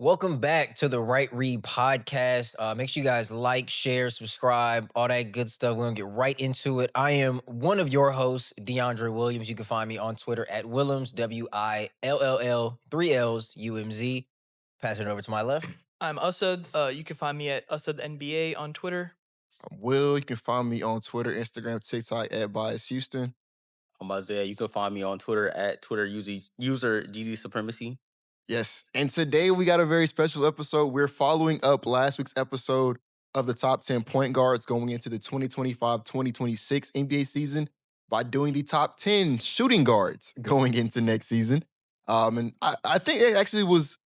Welcome back to the Right Read podcast. Make sure you guys like, share, subscribe, all that good stuff. We're gonna get right into it. I am one of your hosts, DeAndre Williams. You can find me on Twitter at Willems, WILLL, 3Ls, UMZ. Passing it over to my left. I'm Asad. You can find me at Asad NBA on Twitter. I'm Will. You can find me on Twitter, Instagram, TikTok at Bias Houston. I'm Isaiah. You can find me on Twitter at Twitter user GZ Supremacy. Yes. And today we got a very special episode. We're following up last week's episode of the top 10 point guards going into the 2025-2026 NBA season by doing the top 10 shooting guards going into next season. And I think it actually it's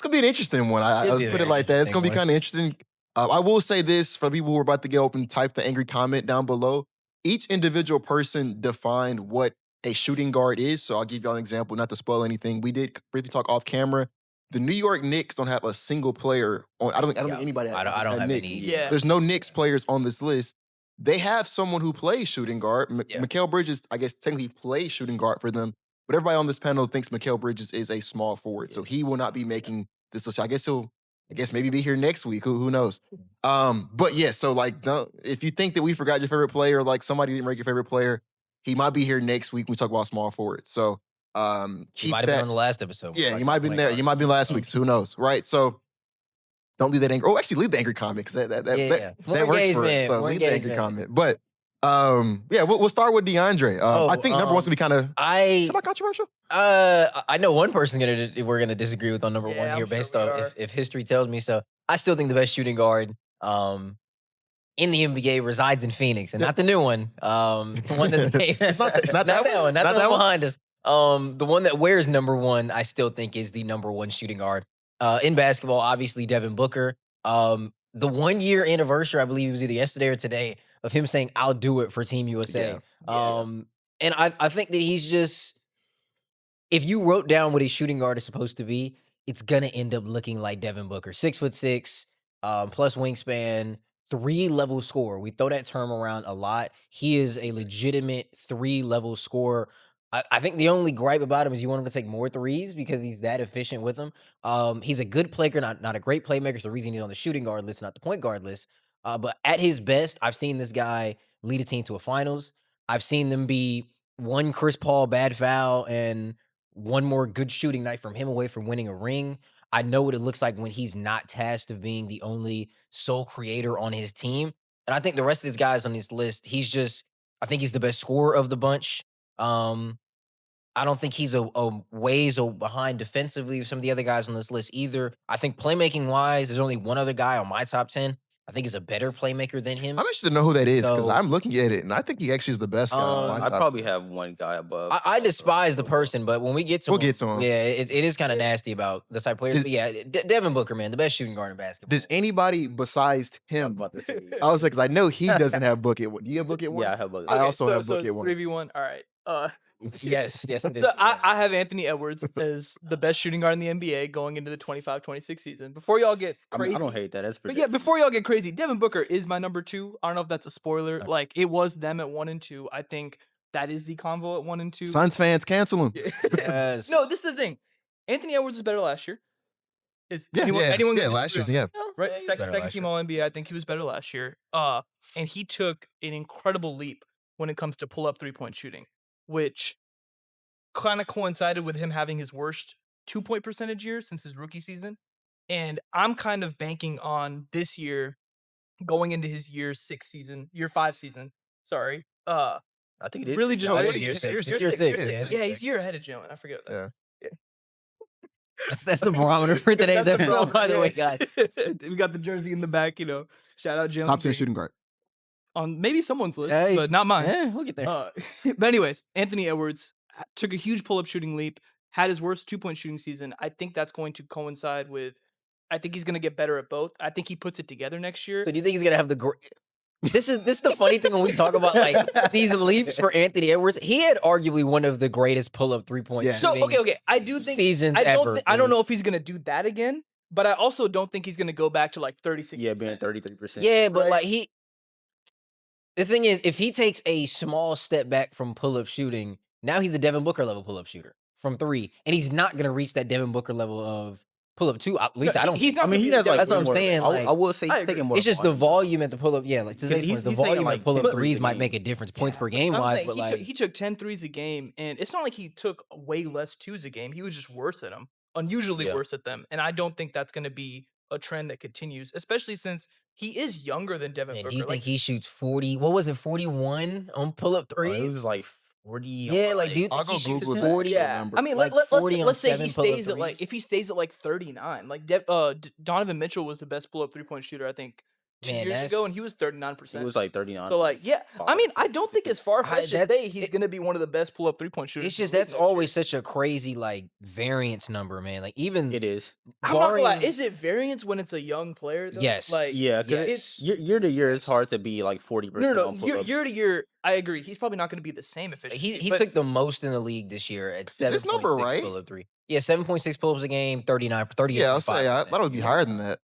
going to be an interesting one. I'll put it like that. It's going to be kind of interesting. I will say this for people who are about to get open, type the angry comment down below. Each individual person defined what a shooting guard is. So I'll give y'all an example, not to spoil anything. We did briefly talk off camera. The New York Knicks don't have a single player on. I don't think anybody has. I don't have Knicks. any. Yeah. There's no Knicks players on this list. They have someone who plays shooting guard. Mikal Bridges, I guess, technically plays shooting guard for them. But everybody on this panel thinks Mikal Bridges is a small forward. So he will not be making this list. I guess maybe be here next week. Who knows? But yeah, so if you think that we forgot your favorite player, like somebody didn't rank your favorite player, he might be here next week when we talk about small forwards. So He might have been on the last episode. Yeah, you might have been there. You might be last week's. Who knows? Right. So don't leave that angry. Oh, actually leave the angry comment because that works for us. So leave the angry comment. But yeah, we'll start with DeAndre. I think number one's gonna be kind of controversial. I know one person we're gonna disagree with on number one here, I'm based sure we on are. if history tells me so. I still think the best shooting guard in the NBA resides in Phoenix, and not the new one. The one that It's not that one. Not that one behind us. The one that wears number one, I still think is the number one shooting guard in basketball. Obviously, Devin Booker. The 1 year anniversary, I believe it was either yesterday or today, of him saying, "I'll do it for Team USA." And I think that he's just, if you wrote down what a shooting guard is supposed to be, it's gonna end up looking like Devin Booker. 6'6", plus wingspan, 3-level scorer. We throw that term around a lot. He is a legitimate 3-level scorer. I think the only gripe about him is you want him to take more threes because he's that efficient with them. He's a good player, not a great playmaker. It's the reason he's on the shooting guard list, not the point guard list. But at his best, I've seen this guy lead a team to a finals. I've seen them be one Chris Paul bad foul and one more good shooting night from him away from winning a ring. I know what it looks like when he's not tasked of being the only sole creator on his team. And I think the rest of these guys on this list, I think he's the best scorer of the bunch. I don't think he's a ways behind defensively with some of the other guys on this list either. I think playmaking wise, there's only one other guy on my top 10. I think he's a better playmaker than him. I'm interested to know who that is because So- I'm looking at it and I think he actually is the best guy. on my I top probably 10. have one guy above. I despise the person, but when we get to We'll him, get to him. yeah, it is kind of nasty about the type of players. Does- But yeah, Devin Booker, man, the best shooting guard in basketball. Does anybody besides I'm him? about to say. I was like, because I know he doesn't have book at one. Do you have book at one? Yeah, I have a. I also have so book at one. 3v1. All right. yes, it is. So I have Anthony Edwards as the best shooting guard in the NBA going into the 25-26 season. Before y'all get crazy. I don't hate that. That's But yeah, before y'all get crazy, Devin Booker is my number 2. I don't know if that's a spoiler. Okay. Like, it was them at 1 and 2. I think that is the convo at 1 and 2. Suns fans, cancel him. Yes. No, this is the thing. Anthony Edwards was better last year. Is anyone gonna last disagree year, on yeah. that? Right, he's second better last team year. All NBA. I think he was better last year. And he took an incredible leap when it comes to pull up 3-point shooting, which kind of coincided with him having his worst 2-point percentage year since his rookie season. And I'm kind of banking on this year going into his year 5 season. Sorry. I think it is. Really just No, what it's is he? year Year six. six? Year six, Year yeah. six. Yeah, he's a year ahead of Jalen. I forget that. Yeah. That's the barometer for today's That's the episode, by the way, guys. We got the jersey in the back, Shout out Jalen. Top 10 Green. shooting guard. On maybe someone's list, Hey. but not mine. Yeah, we'll get there. But anyways, Anthony Edwards took a huge pull-up shooting leap, had his worst 2-point shooting season. I think that's going to coincide with, I think he's going to get better at both. I think he puts it together next year. So do you think he's gonna have the great? This is the funny thing when we talk about like these leaps for Anthony Edwards. He had arguably one of the greatest pull-up 3-point. Yeah. So shooting okay, I do think seasons I don't ever. I don't know if he's going to do that again, but I also don't think he's going to go back to like 36. Yeah, being 33%. Yeah, but Right. like the thing is, if he takes a small step back from pull-up shooting, now he's a Devin Booker level pull-up shooter from 3, and he's not gonna reach that Devin Booker level of pull up 2. At least I don't. He's not I mean, gonna he be has like That's way what I'm more. saying, like, I will say I he's agree. taking more. it's just the volume. volume at the pull up. Yeah, like to this He's- point, the he's taking, volume like, at pull 10 up threes threes a might game. make a difference points per game I'm wise, saying but like he took 10 threes a game, and it's not like he took way less twos a game. He was just worse at them, unusually Yeah. worse at them. And I don't think that's going to be a trend that continues, especially since he is younger than Devin man, Booker. do you think Like, he shoots 40? What was it, 41 on pull up It threes? was like 40. Yeah, like do you I'll think go he shoots Google the 40? actual yeah, number. I mean, Like let's 40 on let's say he 7 pull up stays at like threes? if he stays at like 39, like Donovan Mitchell was the best pull up 3-point shooter I think 2 Man, years ago, and that's he was It 39%. was like 39. So like, yeah, I mean, I don't think it's far I fetched to that's say he's it, going to be one of the best pull up 3-point shooters. it's in the just league that's next year. always such a crazy like variance number, man. Like even It is. I'm not gonna lie. barring Is it variance when it's a young player though? Yes. Like, Yeah, because Yes. year to year, it's hard to be like 40% no. on Year, pull-ups. year to year, I agree. He's probably not going to be the same efficiency. he but took the most in the league this year at this number 7.6 right? pull up 3. Yeah, 7.6 pull ups a game, 39 for 38. Yeah, I'll say I thought it would be higher than that.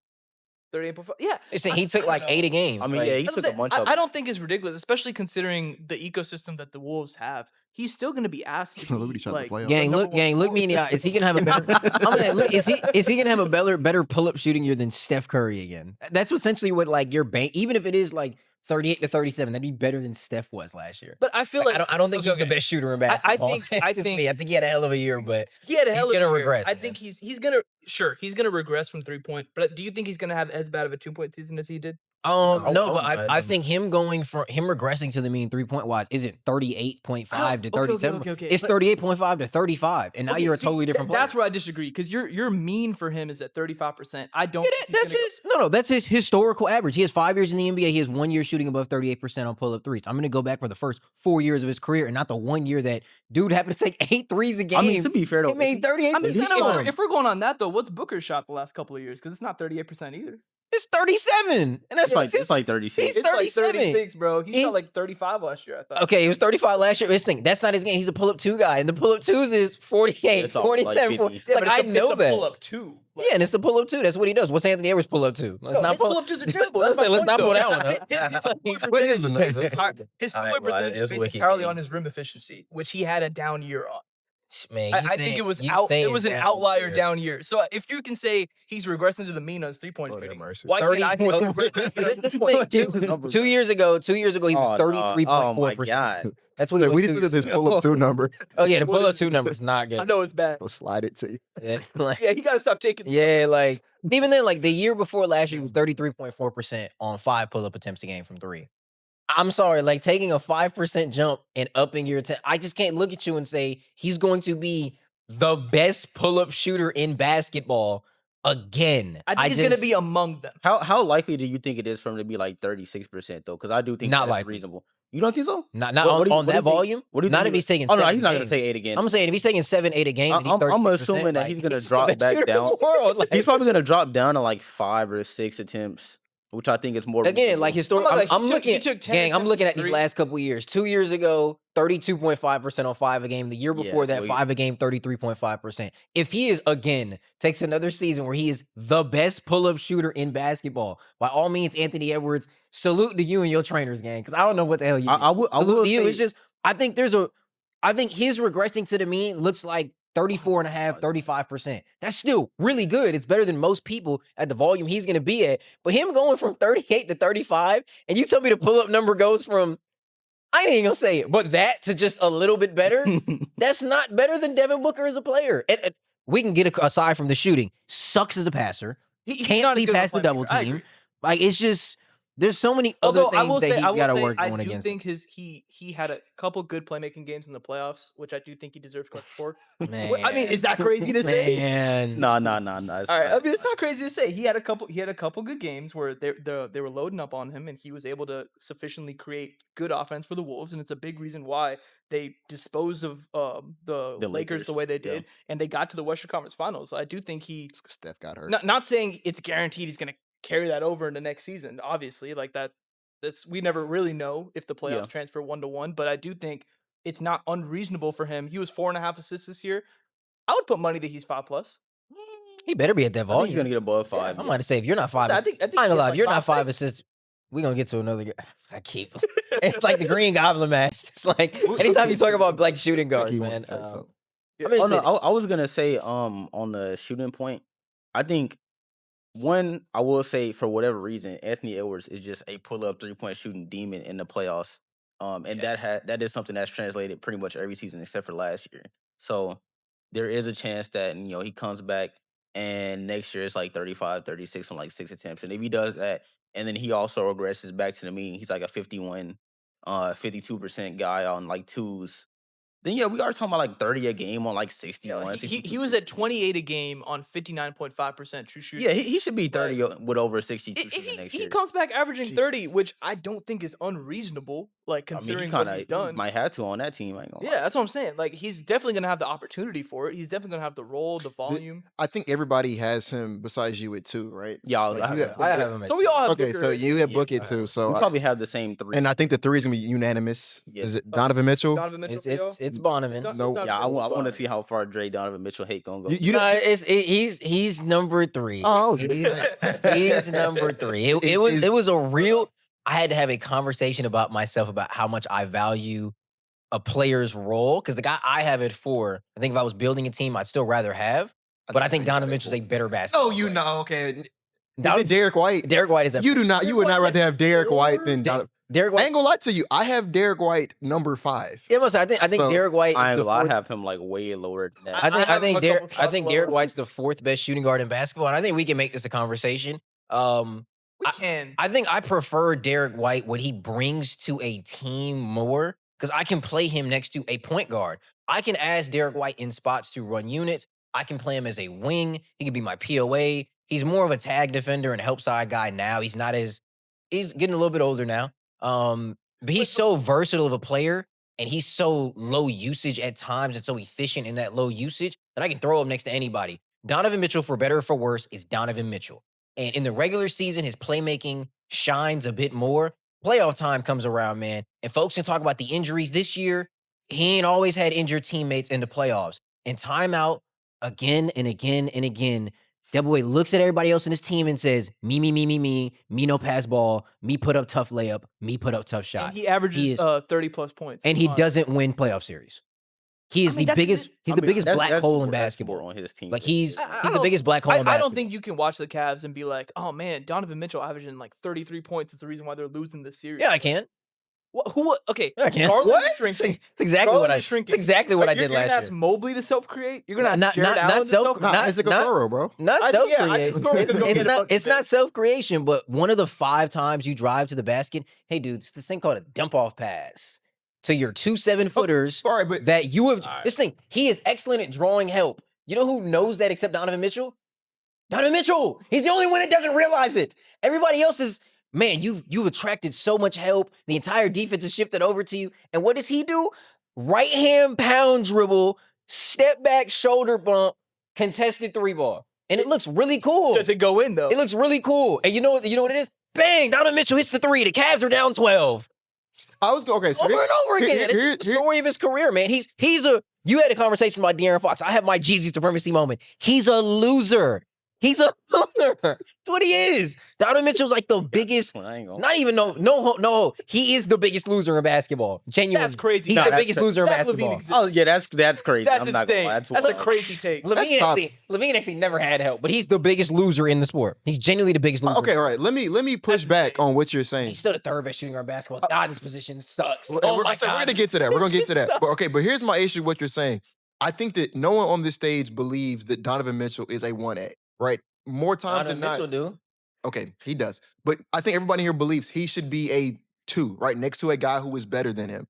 38.5. Yeah, Listen, he took I like don't 8 a know. game. I mean, like, yeah, he That's what took I'm a bunch saying. of. I don't think it's ridiculous, especially considering the ecosystem that the Wolves have. He's still going to be asked to Look at be each other like, play. gang, number look, one gang, look me in the eye. Is he gonna have a better? I'm gonna, look, is he gonna have a better pull up shooting year than Steph Curry again? That's essentially what like your bank. Even if it is like 38 to 37, that'd be better than Steph was last year. But I feel Like, like I don't think okay, he's the okay. best shooter in I basketball. think It's I just think me. I think he had a hell of a year, but he had a hell of gonna a year. regress, I man. think he's gonna regress from 3-point. But do you think he's gonna have as bad of a 2-point season as he did? No, but I I think him going from him regressing to the mean 3-point wise isn't 38.5 to Okay, 37. okay. It's But 38.5 to 35, and now okay, you're a see, totally different player. that's where I disagree because your mean for him is at 35%. I don't. Yeah, think he's that's gonna go- his that's his historical average. He has 5 years in the NBA. He has 1 year shooting above 38% on pull-up threes. I'm gonna go back for the first 4 years of his career, and not the 1 year that dude happened to take 8 threes a game. I mean, to be fair though, he made 38% I mean, of them. if we're going on that though, what's Booker's shot the last couple of years? Because it's not 38% either. It's 37, and that's it's like 36. He's It's like 37. 36, bro. He He's- shot like 35 last year. I thought. Okay, he was 35 last year. This thing, that's not his game. He's a pull-up 2 guy, and the pull-up 2s is 48, It's all like 47. 50. Like, I know that. Pull up too. Yeah, and it's the pull-up 2. That's what he does. What's Anthony Edwards pull-up 2? Let's not pull up twos are terrible. Let's That's my not point, pull though. that one up. What is the number? His All right, two-point well, percentage it's is based wicked, entirely man. on his rim efficiency, which he had a down year on. Man, I think it was an outlier down year. So if you can say he's regressing to the mean on his 3-point Lord have shooting, mercy. why can't I? 2 years ago, he was 33.4%. Oh my god. That's what he Wait, was. we 2 just years did this ago. pull up 2 number. Oh yeah, the What pull-up is 2 number's not good. I know it's bad. So slide it to you. Yeah, like, Yeah, he got to stop taking. yeah, like even then, like the year before last year, he was 33.4% on 5 pull-up attempts a game from 3. I'm sorry, like taking a 5% jump and upping your attempt. I just can't look at you and say he's going to be the best pull-up shooter in basketball again. I think he's going to be among them. How likely do you think it is for him to be like 36% though? Because I do think Not that's likely. reasonable. You don't think so? not What do you- on what do that you think- volume. what do you Not think if he he's taking. Oh no, 7 he's a not going to game. take 8 again. I'm saying if he's taking 7, 8 a game, and he's I'm 36%, assuming that like, he's gonna the drop best back shooter in the down. world, like- He's probably going to drop down to like 5 or 6 attempts, which I think is more. Again, like reasonable. historical. Like, I'm he looking. took 10 Gang, I'm attempts looking from at these 3. last couple of years. 2 years ago, 32.5% on 5 a game. The year Yeah, before so that, he- 5 a game, 33.5%. If he is again takes another season where he is the best pull-up shooter in basketball, by all means, Anthony Edwards, salute to you and your trainers, gang. Because I don't know what the hell you. I will salute to you. say- It's just I think his regressing to the mean looks like 34.5%, 35%. That's still really good. It's better than most people at the volume he's going to be at. But him going from 38 to 35, and you tell me the pull-up number goes from, I ain't even going to say it, but that to just a little bit better, that's not better than Devin Booker as a player. And we can get aside from the shooting. Sucks as a passer. He's Can't not as see good of a past the double playmaker. I team. agree. Like, it's just, there's so many other Although I will things say, that he's got to work I on do against. think he had a couple good playmaking games in the playoffs, which I do think he deserves credit for. Man. I mean, is that crazy to say? Man. No. All right, I mean, it's not crazy to say. He had a couple good games where they were loading up on him, and he was able to sufficiently create good offense for the Wolves, and it's a big reason why they disposed of the Lakers Lakers, the way they yeah. did, and they got to the Western Conference Finals. I do think he, Steph got hurt. not saying it's guaranteed he's going to carry that over into next season. Obviously, like that. We never really know if the playoffs Yeah. transfer 1-to-1, but I do think it's not unreasonable for him. He was 4.5 assists this year. I would put money that he's 5+. He better be at that I think volume. he's going to get above 5. I'm about to say, if you're not 5 I assists, think I ain't gonna lie, he's if you're like not 5'6". 5 assists, we're gonna get to another. I keep. It's like the Green Goblin match. It's like anytime you talk about black shooting guards, He man. wants to say something. I'm gonna Oh say no, I was gonna say on the shooting point, I think one, I will say for whatever reason, Anthony Edwards is just a pull-up 3-point shooting demon in the playoffs. And that is something that's translated pretty much every season except for last year. So there is a chance that he comes back and next year it's like 35, 36 on like 6 attempts. And if he does that, and then he also regresses back to the mean, he's like a 51, 52% guy on like twos. Then we are talking about like 30 a game on like 61. He was at 28 a game on 59.5% true shooting. Yeah, he should be 30 with over 60 If shooting next he year. comes back averaging 30, which I don't think is unreasonable, like considering what he's done. Might have to on that team. I ain't gonna lie. Yeah, that's what I'm saying. Like he's definitely gonna have the opportunity for it. He's definitely gonna have the role, the volume. I think everybody has him besides you at 2, right? Yeah, Like, I have him. So we all have Okay, Booker so at- you have Book at 2. So we probably have the same 3. and I think the 3 is gonna be unanimous. Yes. Is it Donovan Mitchell? Donovan Mitchell. It's Donovan. No. I want to see how far Donovan Mitchell hate gonna go. You No, he's number 3. Oh, He's number 3. It was a real. I had to have a conversation about myself about how much I value a player's role because the guy I have at 4. I think if I was building a team, I'd still rather have. But I think Donovan Mitchell's a better basketball. Oh, player. okay. Is Donovan- it Derek White? Derek White is at You do not. You would not rather have Derek White than Donovan. Derek I White. ain't gonna lie to you. I have Derek White number 5. Yeah, I think So, Derek White. I Is ain't the gonna lie, I fourth- have him like way lower than that. I have him a couple spots Derek lower. White's the 4th best shooting guard in basketball, and I think we can make this a conversation. We can. I think I prefer Derek White, what he brings to a team more, because I can play him next to a point guard. I can ask Derek White in spots to run units. I can play him as a wing. He can be my POA. He's more of a tag defender and help side guy now. He's getting a little bit older now. But he's so versatile of a player, and he's so low usage at times and so efficient in that low usage that I can throw him next to anybody. Donovan Mitchell, for better or for worse, is Donovan Mitchell. And in the regular season, his playmaking shines a bit more. Playoff time comes around, man. And folks can talk about the injuries this year. He ain't always had injured teammates in the playoffs. And timeout again and again and again. That boy looks at everybody else in his team and says, me, no pass ball, me put up tough layup, me put up tough shot. And he averages 30 plus points. And he doesn't win playoff series. He is the biggest. He's the biggest black hole in basketball on his team. Like he's the don't- biggest black hole in basketball. I don't think you can watch the Cavs and be like, oh man, Donovan Mitchell averaging like 33 points is the reason why they're losing this series. Yeah, I can. Okay. Yeah, I can. Garland is shrinking. It's exactly Garland what I. is shrinking. It's exactly what I did You're gonna last ask year. Mobley to self-create. You're gonna ask Jared Allen to self-create. Nah, Isaac Okoro, bro. Not I think self-create. Okoro could go get a bunch It's of not self-creation, but one of the 5 times you drive to the basket, hey, dude, it's this thing called a dump-off pass to your 2 7-footers All right, but that you have. All right. This thing, he is excellent at drawing help. You know who knows that except Donovan Mitchell? Donovan Mitchell. He's the only one that doesn't realize it. Everybody else is, man, you've attracted so much help. The entire defense is shifted over to you. And what does he do? Right hand pound dribble, step back, shoulder bump, contested 3 ball. And it looks really cool. Does it go in though? It looks really cool. And you know what it is? Bang! Donovan Mitchell hits the 3. The Cavs are down 12. I was okay. So Over and over again. It's just the story of his career, man. You had a conversation about De'Aaron Fox. I have my Jeezy supremacy moment. He's a loser. He's a loser. That's what he is. Donovan Mitchell's like the biggest. I ain't gonna. Not even no. He is the biggest loser in basketball. Genuinely, That's crazy. He's No, the that's biggest loser in Zach LaVine basketball. exists. Oh yeah, that's crazy. That's I'm not gonna insane. lie. That's a crazy take. Levine actually never had help, but he's the biggest loser in the sport. He's genuinely the biggest loser. Okay, all right. Let me push back on what you're saying. He's still the 3rd best shooting guard in basketball. God, this position sucks. We're, Oh we're my so we're God. gonna get to that. We're gonna get to that. But here's my issue with what you're saying. I think that no one on this stage believes that Donovan Mitchell is a 1A, right? More times Donovan than not. Mitchell do. Okay, he does. But I think everybody here believes he should be a 2, right? Next to a guy who is better than him.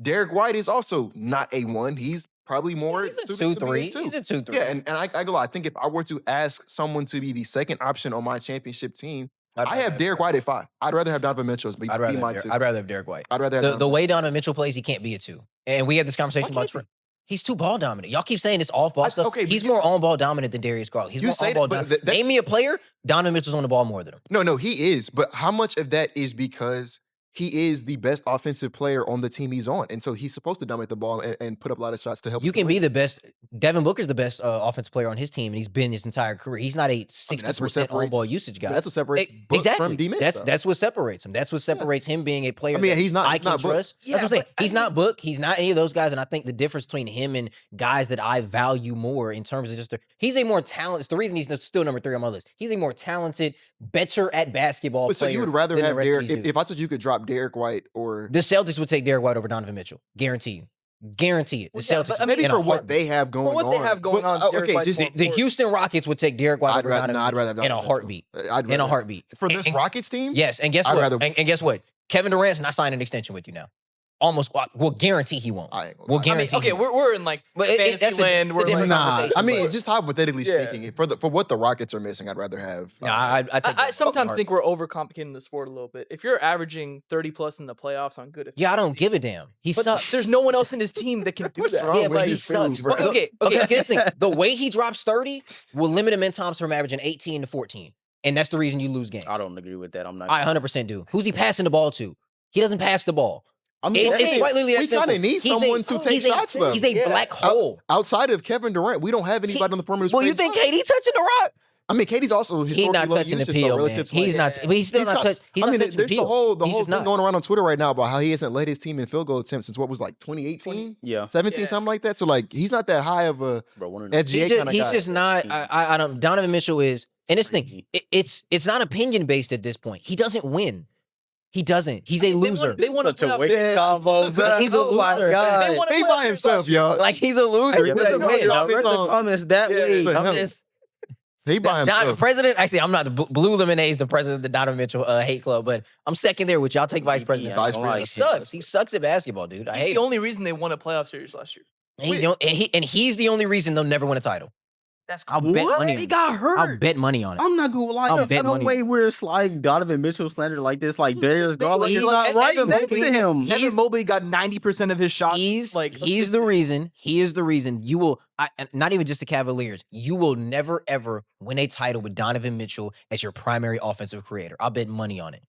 Derek White is also not a 1. He's probably more He's a suited to be 2-3. He's a 2-3. Yeah, and I go, I think if I were to ask someone to be the second option on my championship team, I have Derek White at 5. I'd rather have Donovan Mitchell as be I'd rather my have 2. I'd rather have Derek White. I'd rather have The Donovan way Donovan Mitchell plays, he can't be a 2. And we had this conversation Why about can't he's too ball dominant. Y'all keep saying this off ball stuff. okay, but He's you- more on ball dominant than Darius Garland. He's You more say on ball that, but dominant. that's- Name me a player. Donovan Mitchell's on the ball more than him. No, he is. But how much of that is because he is the best offensive player on the team he's on. And so he's supposed to dominate the ball and put up a lot of shots to help. You can be the best. Devin Booker's the best offensive player on his team, and he's been his entire career. He's not a 60% on ball usage guy. That's what separates Book from D. Mitch. That's what separates him. That's what separates him being a player. I mean, he's not. I can trust. Yeah, that's what I'm saying. He's not Book. He's not any of those guys. And I think the difference between him and guys that I value more in terms of he's a more talented. It's the reason he's still number 3 on my list. He's a more talented, better at basketball. But so you would rather have Derek if I said you could drop Derek White or the Celtics would take Derek White over Donovan Mitchell. Guarantee you. Guarantee it. The Celtics. Maybe for what they have going on. For what they have going on. Okay, the Houston Rockets would take Derek White over Donovan I'd rather have in a heartbeat. In a heartbeat. For this Rockets team? Yes, and guess what? And guess what? Kevin Durant's not signing an extension with you now. Almost, we'll guarantee he won't. We'll guarantee. Okay, we're in like fantasy land. We're like, nah. I mean, just hypothetically speaking, for what the Rockets are missing, I'd rather have. I sometimes think we're overcomplicating the sport a little bit. If you're averaging 30+ in the playoffs on good, I don't give a damn. He sucks. There's no one else in his team that can do that. Yeah, but he sucks. Okay. This thing, the way he drops 30 will limit him in times from averaging 18 to 14, and that's the reason you lose games. I don't agree with that. I'm not. I 100% do. Who's he passing the ball to? He doesn't pass the ball. I mean, it's quite literally that we simple. kind of need someone to take shots from. He's a black hole. Outside of Kevin Durant, we don't have anybody on the perimeter. Well, you think KD touching the rock? I mean, KD's also he's not touching the PO, man. He's not. But he's still not touching. I mean, there's the whole thing going around on Twitter right now about how he hasn't led his team in field goal attempts since what was like 2018, 17, something like that. So like, he's not that high of a FGA kind of guy. He's just not. I don't. Donovan Mitchell is, and this thing, it's not opinion based at this point. He doesn't win. He doesn't. He's a loser. They want to wicked combo. He's a loser. God. He by himself, y'all. Like he's a loser. He doesn't win. He by himself. President, actually, I'm not. The Blue Lemonade's the president of the Donovan Mitchell hate club, but I'm second there with y'all. Take vice president. He sucks. He sucks at basketball, dude. I hate. He's the only reason they won a playoff series last year. He's the only reason they'll never win a title. That's cool. I'll bet money on it. He got hurt. I'll bet money on it. I'm not gonna lie. I'll bet no money. way we're sliding Donovan Mitchell slander like this. Like Darius Garland, he's not right next to him. Evan Mobley got 90% of his shots. He's the reason. He is the reason you will. Not even just the Cavaliers. You will never ever win a title with Donovan Mitchell as your primary offensive creator. I'll bet money on it.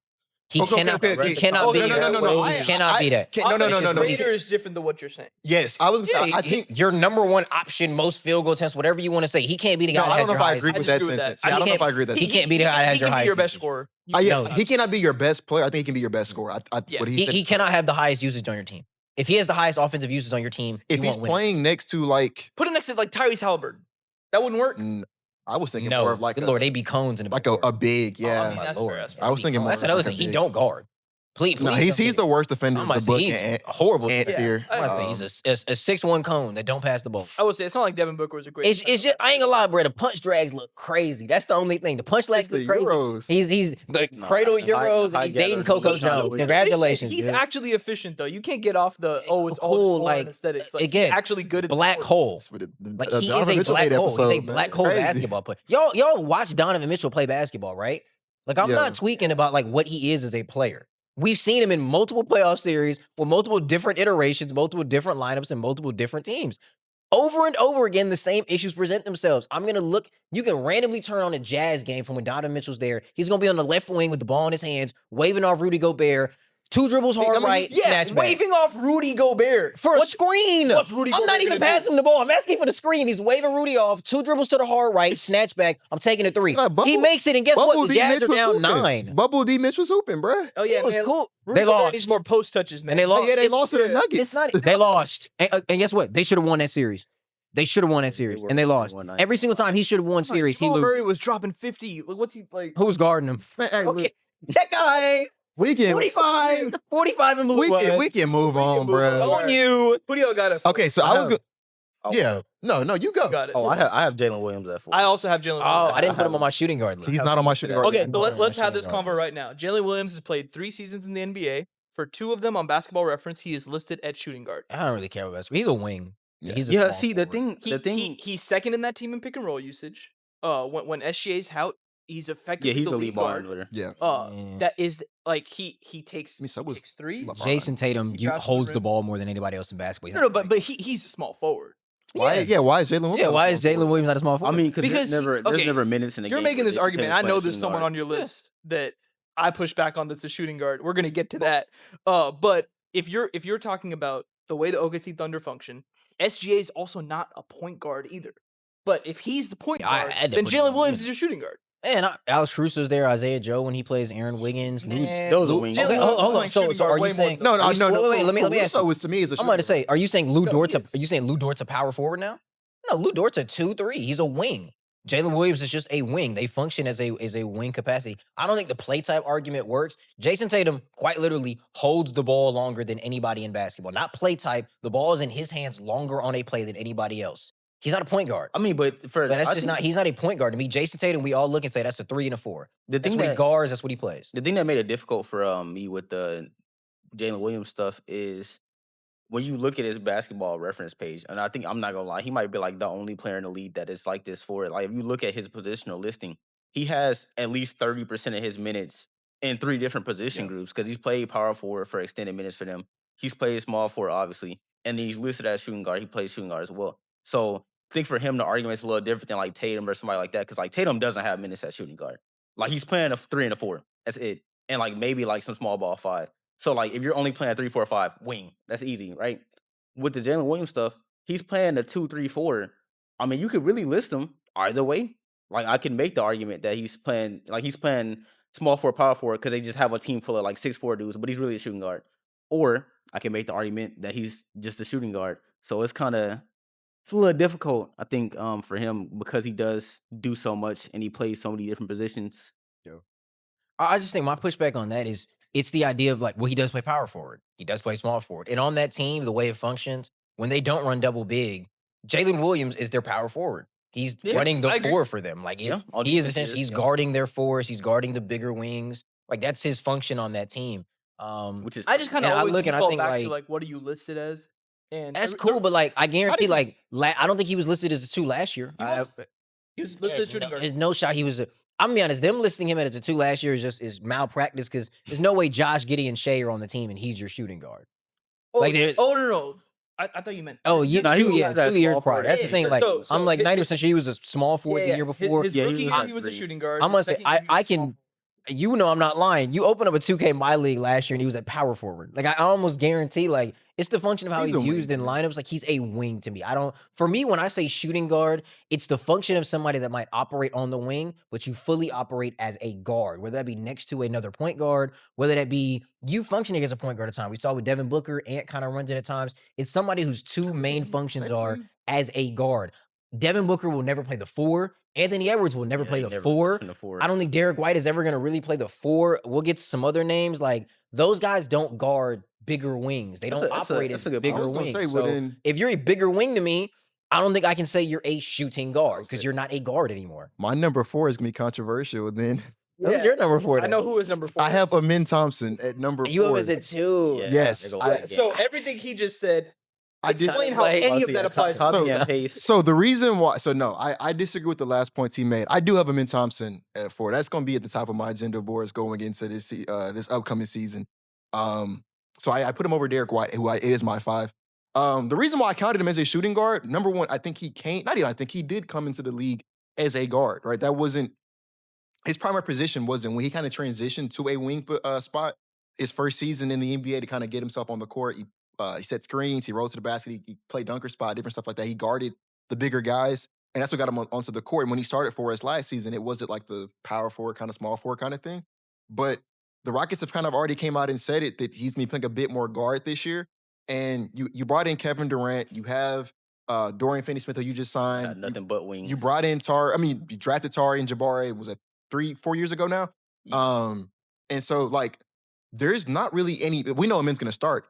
He cannot be. He cannot be that. No. Creator is different than what you're saying. Yes, I was gonna say. I think your number one option, most field goal attempts, whatever you want to say. He can't be the guy. I don't know if I agree with that sentence. I don't know if I agree with that. He can't be the guy that has your highest. Your best scorer. Yes, he cannot be your best player. I think he can be your best scorer. He cannot have the highest usage on your team. If he has the highest offensive usage on your team, if he's playing next to like put him next to like Tyrese Halliburton, that wouldn't work. I was thinking more of like good lord, they be cones in a big, yeah. I mean, that's fair. I was thinking more. That's another thing. He don't guard. Please, no, he's the worst defender in the book. He's horrible. Here. He's a 6'1" cone that don't pass the ball. I would say it's not like Devin Booker was a great. It's just I ain't gonna lie, bro. The punch drags look crazy. That's the only thing. The punch legs look crazy. Euros. He's the cradle Euros. And he's dating Coco Jones. Congratulations. He's actually efficient though. You can't get off the it's cool all like aesthetics. Like, again, actually good at black hole. Like he is a black hole. He's a black hole basketball player. Y'all watch Donovan Mitchell play basketball, right? Like I'm not tweaking about like what he is as a player. We've seen him in multiple playoff series with multiple different iterations, multiple different lineups, and multiple different teams. Over and over again, the same issues present themselves. I'm going to look, you can randomly turn on a Jazz game from when Donovan Mitchell's there. He's going to be on the left wing with the ball in his hands, waving off Rudy Gobert. 2 dribbles hard right, snatch back. Waving off Rudy Gobert. For a screen. What's Rudy I'm Gobert not even passing him the ball. I'm asking for the screen. He's waving Rudy off. 2 dribbles to the hard right, snatch back. I'm taking a 3. He makes it, and guess what? The Jazz are down 9. Bubble D Mitch was open, bro. Oh, yeah, it was cool. Rudy they lost. Needs more post touches, man. And they lost. Yeah, they lost to the Nuggets. They lost. And guess what? They should have won that series. They should have won that series, and they lost. Every single time he should have won series, he lose. Murray was dropping 50. Like, what's he like? Who's guarding him? Okay. That guy. We can 45 and move. We can move on, bro. On you. Who do y'all got? Okay, so I was good. Yeah, no, you go. Got it. Oh, I have Jalen Williams at 4. I also have Jalen. Oh, I didn't put him on my shooting guard list. He's not on my shooting guard. Okay, so let's have this convo right now. Jalen Williams has played 3 seasons in the NBA. For 2 of them on Basketball Reference, he is listed at shooting guard. I don't really care about basketball. He's a wing. See the thing. He's second in that team in pick and roll usage. When SGA's out, he's effectively he's the a lead guard. guard. Yeah. That is like he takes. takes 3. Jason Tatum holds the ball more than anybody else in basketball. No, but he's a small forward. Why is Jalen Williams? Yeah, why is Jalen Williams not a small forward? I mean, because there's never minutes in the game. You're making this argument. I know there's someone on your list that I push back on that's a shooting guard. We're gonna get to that. But if you're talking about the way the OKC Thunder function, SGA is also not a point guard either. But if he's the point Yeah, I guard, had to then put him Jalen on Williams him. is your shooting guard. And Alex Caruso's there, Isaiah Joe when he plays Aaron Wiggins. Man, those are Lou, wings. okay, Jalen hold Williams on. playing shooting So guard are way you more saying? than No, those no, guys. no, no. Wait, let me ask Caruso you. was to me is a I'm about to shooting say, are you saying Lou No, Dort's he are is. you saying Lou Dort's a power forward now? No, Lou Dort's a 2-3. He's a wing. Jalen Williams is just a wing. They function as a wing capacity. I don't think the play type argument works. Jason Tatum quite literally holds the ball longer than anybody in basketball. Not play type. The ball is in his hands longer on a play than anybody else. He's not a point guard. I mean, but But that's I just think not. He's not a point guard to me. Jason Tatum, we all look and say that's a 3 and a 4. the That's thing what he that guards. That's what he plays. the thing that made it difficult for me with the Jalen Williams stuff is when you look at his basketball reference page, and I think I'm not gonna lie, he might be like the only player in the league that is like this for it. Like if you look at his positional listing, he has at least 30% of his minutes in 3 different position Yeah. groups because he's played power forward for extended minutes for them. He's played small forward, obviously, and then he's listed as shooting guard. He plays shooting guard as well. So I think for him the argument's a little different than like Tatum or somebody like that because like Tatum doesn't have minutes at shooting guard. Like he's playing a 3 and a 4. That's it, and like maybe like some small ball 5. So like if you're only playing 3, 4, 5, wing. That's easy, right? With the Jalen Williams stuff, he's playing a 2, 3, 4. I mean, you could really list him either way. Like I can make the argument that he's playing small forward, power forward because they just have a team full of like 6'4" dudes, but he's really a shooting guard. Or I can make the argument that he's just a shooting guard. So it's a little difficult, I think, for him because he does do so much and he plays so many different positions. I just think my pushback on that is it's the idea of like, well, he does play power forward. He does play small forward. And on that team, the way it functions, when they don't run double big, Jalen Williams is their power forward. He's Yeah, running the I agree. 4 for them. Like Yeah, on he is defense, essentially he's yeah. guarding their 4s. He's guarding the bigger wings. Like that's his function on that team. Which is I just kind of And I always look and I default think, back to like- like what are you listed as? And That's there- cool, but like I guarantee, does he- like I don't think he was listed as a 2 last year. He was. He was listed as shooting guard. There's no shot he was a. I'm gonna be honest. Them listing him as a 2 last year is malpractice because there's no way Josh Giddey and Shea are on the team and he's your shooting guard. Oh, like, there- no. I thought you meant. Oh, you No, he was yeah, listed as 2 years small prior. forward. That's the Yeah, thing. Like so I'm like his- 90% sure he was a small forward the year before. His Yeah, he rookie was year, like he was a 3. shooting guard. I'm gonna His say second year, he was I a small can. You know I'm not lying. You open up a 2K my league last year and he was at power forward. Like I almost guarantee like it's the function of how He's he's a wing used to in me. lineups. Like he's a wing to me. For me, when I say shooting guard, it's the function of somebody that might operate on the wing, but you fully operate as a guard, whether that be next to another point guard, whether that be you functioning as a point guard at times. We saw with Devin Booker, Ant kind of runs in at times. It's somebody whose 2 main functions are as a guard. Devin Booker will never play the 4. Anthony Edwards will never Yeah, play he the never 4. been a 4. I don't think Derek White is ever going to really play the 4. We'll get to some other names. Like those guys don't guard bigger wings. They That's don't a- that's a- operate that's as a good bigger point. I was gonna wings. say, So well, then- if you're a bigger wing to me, I don't think I can say you're a shooting guard because say- you're not a guard anymore. My number 4 is gonna be controversial. Then Who's your number 4? I know who is number 4. I have Amin Thompson at number You 4. have as a 2. Yeah, Yes, they go I- back So again. everything he just said. I did. Explain how like- any of that applies. So- yeah, pace. So the reason why, so no, I disagree with the last points he made. I do have Amin Thompson at 4. That's going to be at the top of my agenda boards going into this upcoming season. So I put him over Derek White, who is my 5. The reason why I counted him as a shooting guard, number one, I think he can't. Not even I think he did come into the league as a guard, right? That wasn't his primary position. Wasn't when he kind of transitioned to a wing spot. His first season in the NBA to kind of get himself on the court. He set screens, he rose to the basket, he played dunker spot, different stuff like that. He guarded the bigger guys, and that's what got him onto the court. And when he started for us last season, it wasn't like the power forward, kind of small forward kind of thing. But the Rockets have kind of already came out and said it that he's going to be playing a bit more guard this year. And you brought in Kevin Durant, you have Dorian Finney-Smith, who you just signed. Got nothing but wings. You brought in you drafted Tari and Jabari, was it 3-4 years ago now? Yeah. And so like there's not really any, we know Amin's going to start.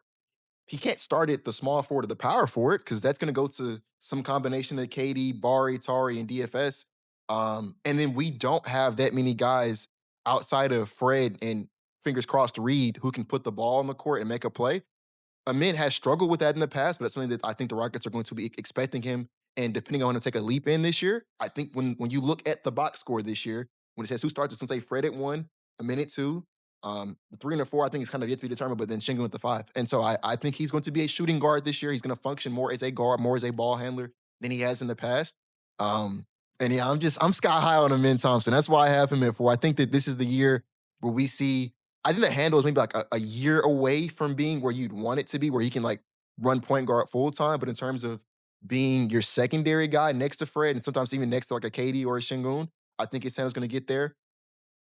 He can't start at the small forward or the power forward because that's going to go to some combination of KD, Bari, Tari, and DFS. And then we don't have that many guys outside of Fred and fingers crossed Reed who can put the ball on the court and make a play. Amin has struggled with that in the past, but that's something that I think the Rockets are going to be expecting him. And depending on him to take a leap in this year, I think when you look at the box score this year, when it says who starts, it's going to say Fred at 1, Amin at 2. The 3 and the 4, I think is kind of yet to be determined, but then Shingun at the 5. And so I think he's going to be a shooting guard this year. He's going to function more as a guard, more as a ball handler than he has in the past. And yeah, I'm sky high on Amin Thompson. That's why I have him at 4. I think that this is the year where we see, I think the handle is maybe like a year away from being where you'd want it to be, where he can like run point guard full time. But in terms of being your secondary guy next to Fred and sometimes even next to like a KD or a Shingun, I think his handle's going to get there.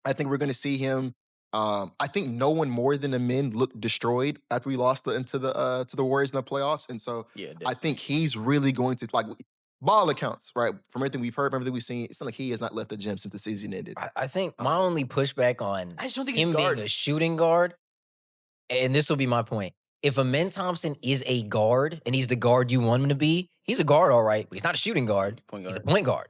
I think we're going to see him. I think no one more than the men looked destroyed after we lost into the to the Warriors in the playoffs, and so Yeah, I definitely. think he's really going to like ball accounts, right? From everything we've heard, from everything we've seen, it's not like he has not left the gym since the season ended. I think my only pushback on I just don't think he's him guard. being a shooting guard, and this will be my point. If Amen Thompson is a guard and he's the guard you want him to be, he's a guard, all right, but he's not a shooting guard. Point He's a guard. point guard.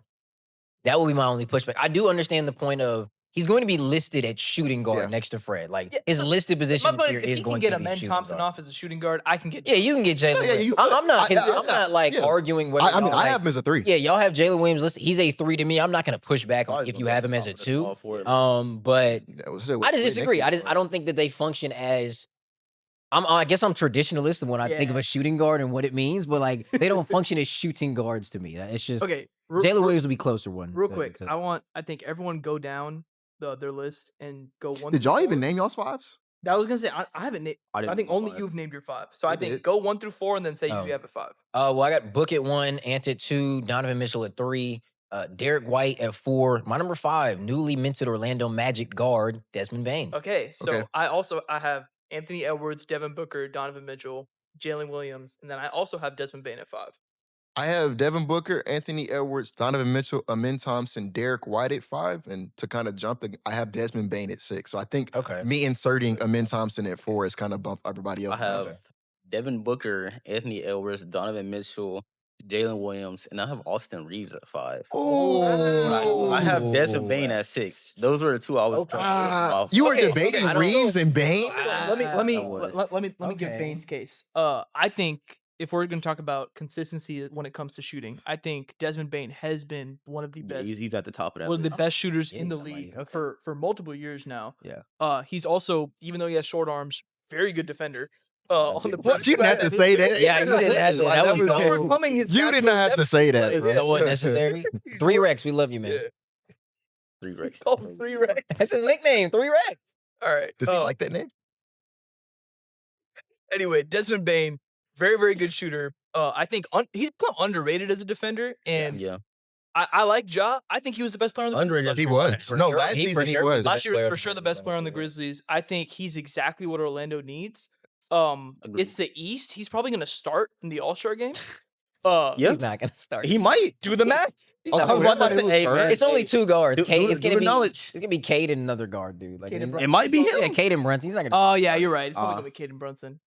That will be my only pushback. I do understand the point of he's going to be listed at shooting guard Yeah. next to Fred. Like Yeah, his listed My position point here is, if is he can going get to a be Men shooting Thompson guard. off as a shooting guard, I can get. Yeah, you can get Jalen. Yeah, Williams. you I'm not. could. I'm not like Yeah. arguing whether. I mean, y'all, I like, have him as a 3. Yeah, y'all have Jalen Williams listed. He's a 3 to me. I'm not going to push back on Probably if you gonna have be him as top a of the 2. small forward But That was- I just disagree. I don't think that they function as. I guess I'm traditionalist when I think of Yeah. a shooting guard and what it means, but like they don't function as shooting guards to me. It's just Okay, Jalen Williams would be closer one. real quick. I think everyone go down their list and go 1. Did through y'all 4. even name y'all's 5s? That was gonna say I haven't. I I didn't think name only 5. you've named your 5. So I They think did. go 1 through 4 and then say Oh. you have a 5. Well, I got Book at 1, Ant at 2, Donovan Mitchell at 3, Derek White at 4. My number 5, newly minted Orlando Magic guard Desmond Bane. Okay, so Okay. I have Anthony Edwards, Devin Booker, Donovan Mitchell, Jalen Williams, and then I also have Desmond Bane at 5. I have Devin Booker, Anthony Edwards, Donovan Mitchell, Amen Thompson, Derek White at 5, and to kind of jump, I have Desmond Bane at 6. So I think Okay. me inserting Amen Thompson at 4 is kind of bump everybody else I down. have Devin Booker, Anthony Edwards, Donovan Mitchell, Jalen Williams, and I have Austin Reeves at 5. I have Desmond Bane at 6. Those were the 2 I was Okay. trying to You were Okay, debating I don't Reeves and Bane? So let me I was. let me give Okay. Bane's case. I think if we're going to talk about consistency when it comes to shooting, I think Desmond Bane has been one of the Yeah, best, he's at the top of that. one of the list. best shooters Yeah, in the he's somebody, league okay. for multiple years now. Yeah. He's also, even though he has short arms, very good defender. On the What? You didn't have to say that. Yeah, you didn't have to. That was so- overcoming his You did not have to say that, It's bro. so unnecessary. 3 Rex, we love you, man. 3 Rex. Oh, 3 Rex. That's his nickname, 3 Rex. All right. Does he like that name? Anyway, Desmond Bane, very, very good shooter. I think he's become underrated as a defender, and Yeah. I like Ja. I think he was the best player on the Underrated. Grizzlies. He was. For No, sure. last He for season he sure was. was. Last year player was on for the sure the Grizzlies, best player on the yeah. Grizzlies. I think he's exactly what Orlando needs. Agreed. It's the East. He's probably going to start in the All-Star game. Yeah. He's not gonna start. He might. Do the math. He's Oh, not I gonna was about start. to say, Hey, man, man, it's only 2 guards. Do- Cade, do- it's do gonna the be knowledge. It's gonna be Cade and another guard, dude. Like, Cade and It might be him. yeah, Cade and Brunson. He's not gonna. Oh, yeah, you're right. It's probably Uh, going to be Caden Brunson.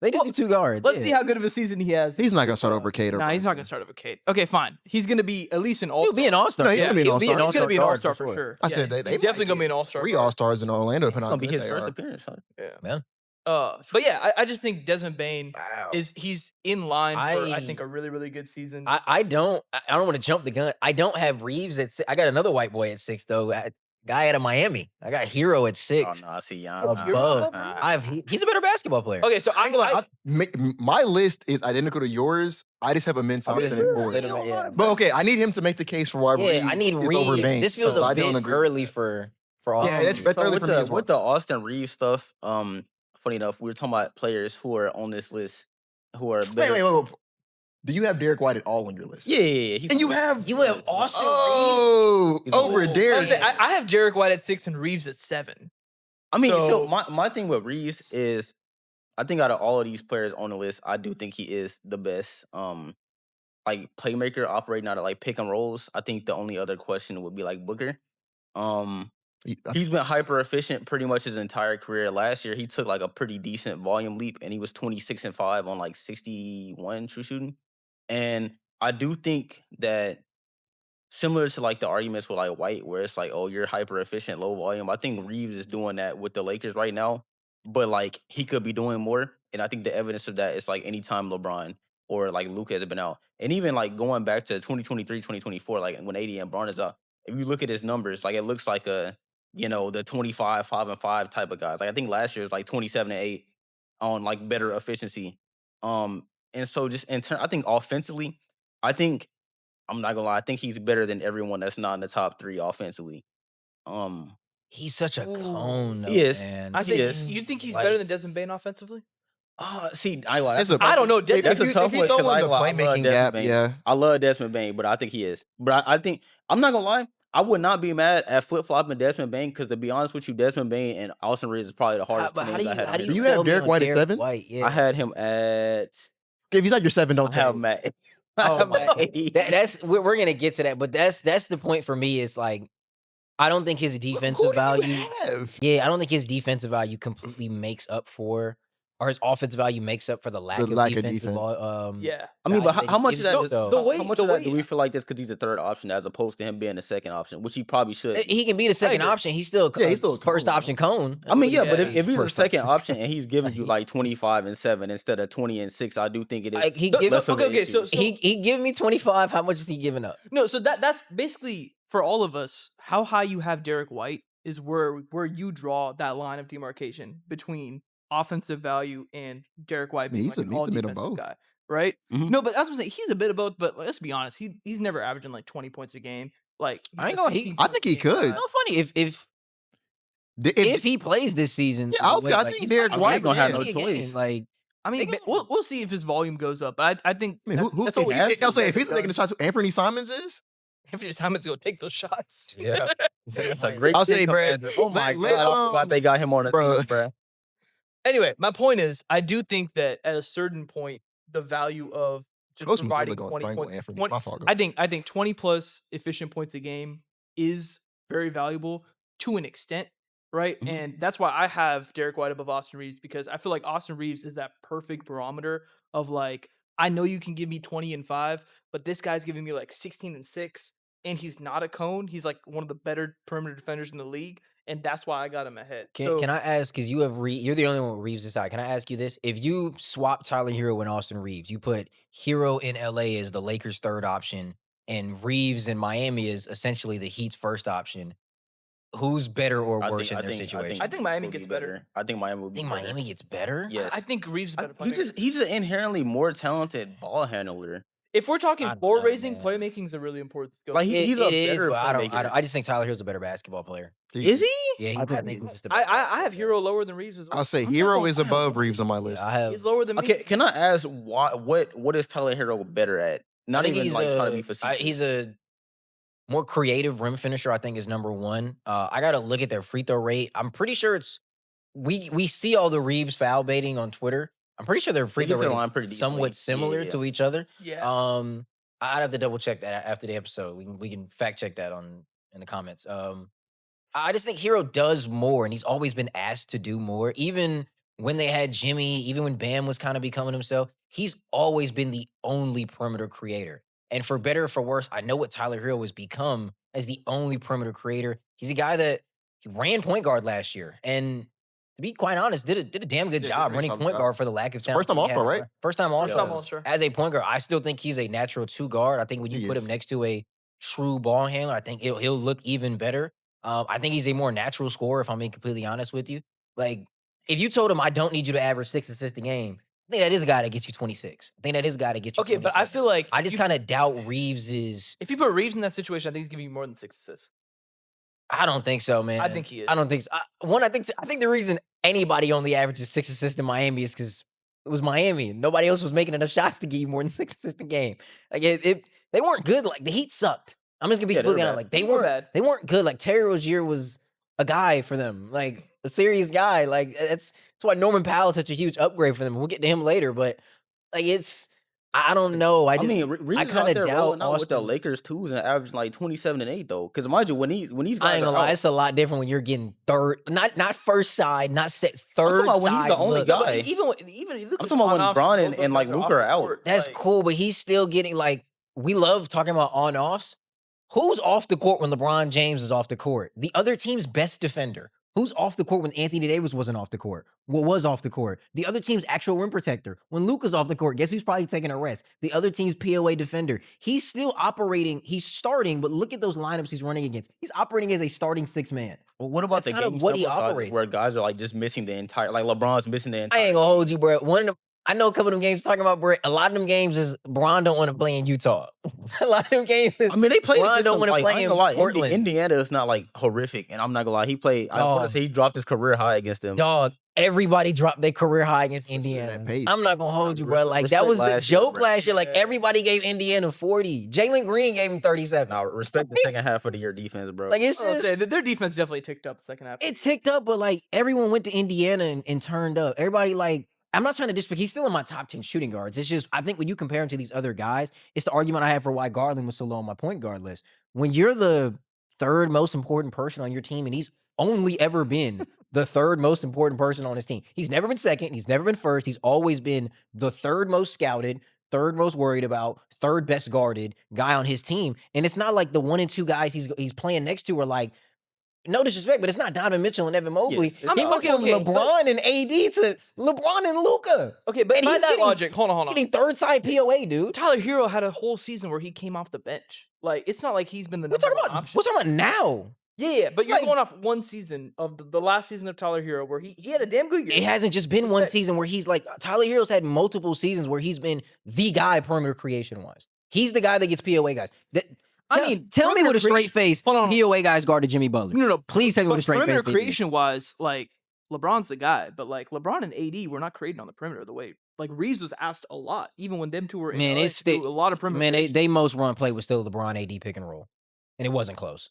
They just do 2 guards. Let's yeah. see how good of a season he has. He's not going to start over Kate or Nah, he's not going to start over Cade. Okay, fine. He's going to be at least an He'll All-Star. be an all-star. No, he's yeah, gonna be an he'll all-star. He's going to be an guard All-Star for sure. I said Yeah, they he's definitely going to be an get All-Star. 3 All-Stars in Orlando. It's depending on gonna be how his good they first are. appearance. Huh? Yeah. But yeah, I just think Desmond Bane Wow. he's in line for I I- think a really, really good season. I don't want to jump the gun. I don't have Reeves at 6. I got another white boy at 6 though. Guy out of Miami. I got Hero at 6. Oh no, I see Above. Jan. He's a better basketball player. Okay, so My list is identical to yours. I just have a men's I mean, Thompson at 4. yeah. But okay, I need him to make the case for why Reeves Yeah, I need is over Reeves. Bane. This feels so a I don't bit agree. early for all. Yeah, that's So early with for me the as well. with the Austin Reeves stuff, funny enough, we were talking about players who are on this list who are better. Wait. Do you have Derek White at all on your list? Yeah. He's And you on have You have Austin Oh, He's over on- Derek. I have Derek White at 6 and Reeves at 7. I mean, So- so my thing with Reeves is, I think out of all of these players on the list, I do think he is the best. Like playmaker operating out of like pick and rolls. I think the only other question would be like Booker. He's been hyper efficient pretty much his entire career. Last year, he took like a pretty decent volume leap, and he was 26-5 on like 61 true shooting. And I do think that similar to like the arguments with like White, where it's like, oh, you're hyper efficient, low volume. I think Reeves is doing that with the Lakers right now, but like he could be doing more. And I think the evidence of that is like anytime LeBron or like Luka has been out, and even like going back to 2023, 2024, like when AD and Bron is out, if you look at his numbers, like it looks like the 25, 5-5 type of guys. Like I think last year was like 27-8 on like better efficiency. And so just in turn, I think offensively, I'm not gonna lie, I think he's better than everyone that's not in the top 3 offensively. He's such a cone, He though, is. man. I He say is. you think he's Like- better than Desmond Bain offensively? See, I ain't gonna lie, It's that's a- I don't know. If that's you- a tough if you one throw because in I the love playmaking Desmond gap, Bain. yeah. I love Desmond Bain, but I think he is. But I think I'm not gonna lie. I would not be mad at flip flopping Desmond Bain because to be honest with you, Desmond Bain and Austin Reeves is probably the hardest But two how names do I you had. how on do here. you You sell have me Derek on White at Derek 7? White? Yeah. I had him at. If he's not your 7, I don't have take him it. at. Oh my. That's we're gonna get to that, but that's the point for me. Is like I don't think his defensive Who do value. you have? Yeah, I don't think his defensive value completely makes up for, or his offensive value makes up for the lack of defensive. Yeah. I mean, but value that how he much gives of that? you, Is, so- way- how much the of that way- do we feel like this because he's a third option as opposed to him being a second option, which he probably should. He can be the second agree. option. He's still Yeah, he's still a first cone, option cone. I mean, yeah, but Yeah. if he's a First second option. option and he's giving you like 25-7 instead of 20-6, I do think it is. Like he No, give, less of an okay, issue. so he giving me 25. How much is he giving up? no, so that's basically for all of us. How high you have Derek White is where you draw that line of demarcation between offensive value and Derek White being He's like a- an he's all a bit of defensive both. guy, right? Mhm. No, but as I'm saying, he's a bit of both. But let's be honest, he's never averaging like 20 points a game. Like I ain't he's a gonna- 16 I think he point game could. guy. No funny if If he plays this season. Yeah, I was- I like, think he's Derek probably White gonna have can. no choice. Like I mean, They we'll see if his volume goes up. But I think I mean, who that's if, what we he- have I'll say to if he's taking the shots, Anthony Simons is. Anthony Simons gonna take those shots. Yeah. That's a great. I'll say, pick, Brad, Commander. Oh my let- god! I forgot they got him on the bro. team, bro. Anyway, my point is, I do think that at a certain point, the value of just Postman's providing really 20 going points, Anthony. 20 My fault. I think 20 plus efficient points a game is very valuable to an extent, right? Mhm. And that's why I have Derek White above Austin Reeves because I feel like Austin Reeves is that perfect barometer of like, I know you can give me 20 and 5, but this guy's giving me like 16 and 6, and he's not a cone. He's like one of the better perimeter defenders in the league, and that's why I got him ahead. Can I ask, because you have you're the only one with Reeves aside. Can I ask you this? If you swap Tyler Hero and Austin Reeves, you put Hero in LA as the Lakers' third option, and Reeves in Miami is essentially the Heat's first option. Who's better or worse in their situation? I think Miami will be gets better. I think Miami will I be think better. Miami gets better. Yes. I think Reeves is a better He player. he's an inherently more talented ball handler. If we're talking I don't floor know, raising, man. playmaking is a really important skill. Like, he's a It is, better but I don't. playmaker. I just think Tyler Hero's a better basketball player. Is he? Yeah, I I think think he he's just a I better I have basketball Hero lower than Reeves as well. I'll say I'm not Hero gonna is lie. above Reeves on my player. list. Yeah, I have. He's lower than me. Okay, can I ask what is Tyler Hero better at? I Not think even he's like trying to be a- facetious. He's a more creative rim finisher. I think is number one. I got to look at their free throw rate. I'm pretty sure it's we see all the Reeves foul baiting on Twitter. I'm pretty sure their free They throw get to the rate line is pretty decently. somewhat Yeah, similar yeah. to each other. Yeah. I'd have to double check that after the episode. We can fact check that in the comments. I just think Hero does more, and he's always been asked to do more. Even when they had Jimmy, even when Bam was kind of becoming himself, he's always been the only perimeter creator. And for better or for worse, I know what Tyler Hero has become as the only perimeter creator. He's a guy that he ran point guard last year, and to be quite honest, did a damn good Yeah, job did a running solid point job. guard for the lack of It's talent. first time he had, All-Star, right? First time All First time Star. All-Star. As a point guard, I still think he's a natural two guard. I think when you He put is. him next to a true ball handler, I think he'll look even better. I think he's a more natural scorer, if I'm being completely honest with you. Like, if you told him I don't need you to average 6 assists a game, I think that is a guy that gets you 26. I think that is a guy that gets you Okay, but I 27. feel like I just kind of doubt Reeves is. if you put Reeves in that situation, I think he's giving you more than 6 assists. I don't think so, man. I think he is. I don't think so. I think the reason anybody only averages 6 assists in Miami is because it was Miami. Nobody else was making enough shots to give you more than 6 assists a game. Like they weren't good. Like the Heat sucked. I'm just gonna be Yeah, they were completely honest. bad. Like they They were weren't bad. They weren't good. Like Terry Rozier was a guy for them. Like a serious guy. Like that's why Norman Powell is such a huge upgrade for them. We'll get to him later, but like I don't know. I mean, Reeves is kinda out there doubt rolling out with the Austin. Lakers twos and averaging like 27 and 8 though. Because mind you, when these guys I ain't are gonna lie, out, it's a lot different when you're getting third, not first side, not set talking third about when he's side. the only looks. guy. Even I'm talking about when Bron and like Luka are out. That's cool, but he's still getting like we love talking about on offs. Who's off the court when LeBron James is off the court? The other team's best defender. Who's off the court when Anthony Davis wasn't off the court? What was off the court? The other team's actual rim protector. When Luka's off the court, guess who's probably taking a rest? The other team's POA defender. He's still operating. He's starting, but look at those lineups he's running against. He's operating as a starting 6 man. Well, what about That's the kind of game what he sample sizes operates where in. guys are like just missing the entire, like LeBron's missing the I entire. ain't gonna hold you, bro. One of the I know a couple of them games talking about Brett. A lot of them games is Bron don't want to play in Utah. A lot of them games is I mean, they played Bron against don't some, want to like, I play ain't in gonna lie, Portland. Indiana is not like horrific, and I'm not gonna lie. He played. I want to Dog. say he dropped his career high against them. Dog, everybody dropped their career high against Especially in Indiana. that pace. I'm not gonna hold you, bro. Like Respect that was the last year, joke bro. last year. Like everybody gave Indiana 40. Jalen Green gave him 37. Now respect the second half of the year defense, bro. Like it's I'll just say their defense definitely ticked up the second half. it ticked up, but like everyone went to Indiana and turned up. Everybody like I'm not trying to disrespect. He's still in my top 10 shooting guards. It's just I think when you compare him to these other guys, it's the argument I have for why Garland was so low on my point guard list. When you're the third most important person on your team, and he's only ever been the third most important person on his team. He's never been second. He's never been first. He's always been the third most scouted, third most worried about, third best guarded guy on his team. And it's not like the 1 and 2 guys he's playing next to are like. No disrespect, but it's not Donovan Mitchell and Evan Mobley. Yes, He went from LeBron and AD to LeBron and Luka. Okay, but And by he's that getting- logic, hold on. He's getting third side POA, dude. Tyler Hero had a whole season where he came off the bench. Like it's not like he's been the We're number talking one about option. we're talking about now. Yeah, but you're like- going off one season of the last season of Tyler Hero where he had a damn good year. It hasn't just been one Respect. season where he's like Tyler Hero's had multiple seasons where he's been the guy perimeter creation wise. He's the guy that gets POA guys. Tell me with a straight face, Hold on. POA guys guarded Jimmy Butler. No. Please tell me with a straight face. Perimeter they did. creation wise, like LeBron's the guy, but like LeBron and AD were not creating on the perimeter the way like Reeves was asked a lot, even when them two were in Man, LA it's to do still a lot of perimeter. Man, creation. they most run play was still LeBron AD pick and roll, and it wasn't close.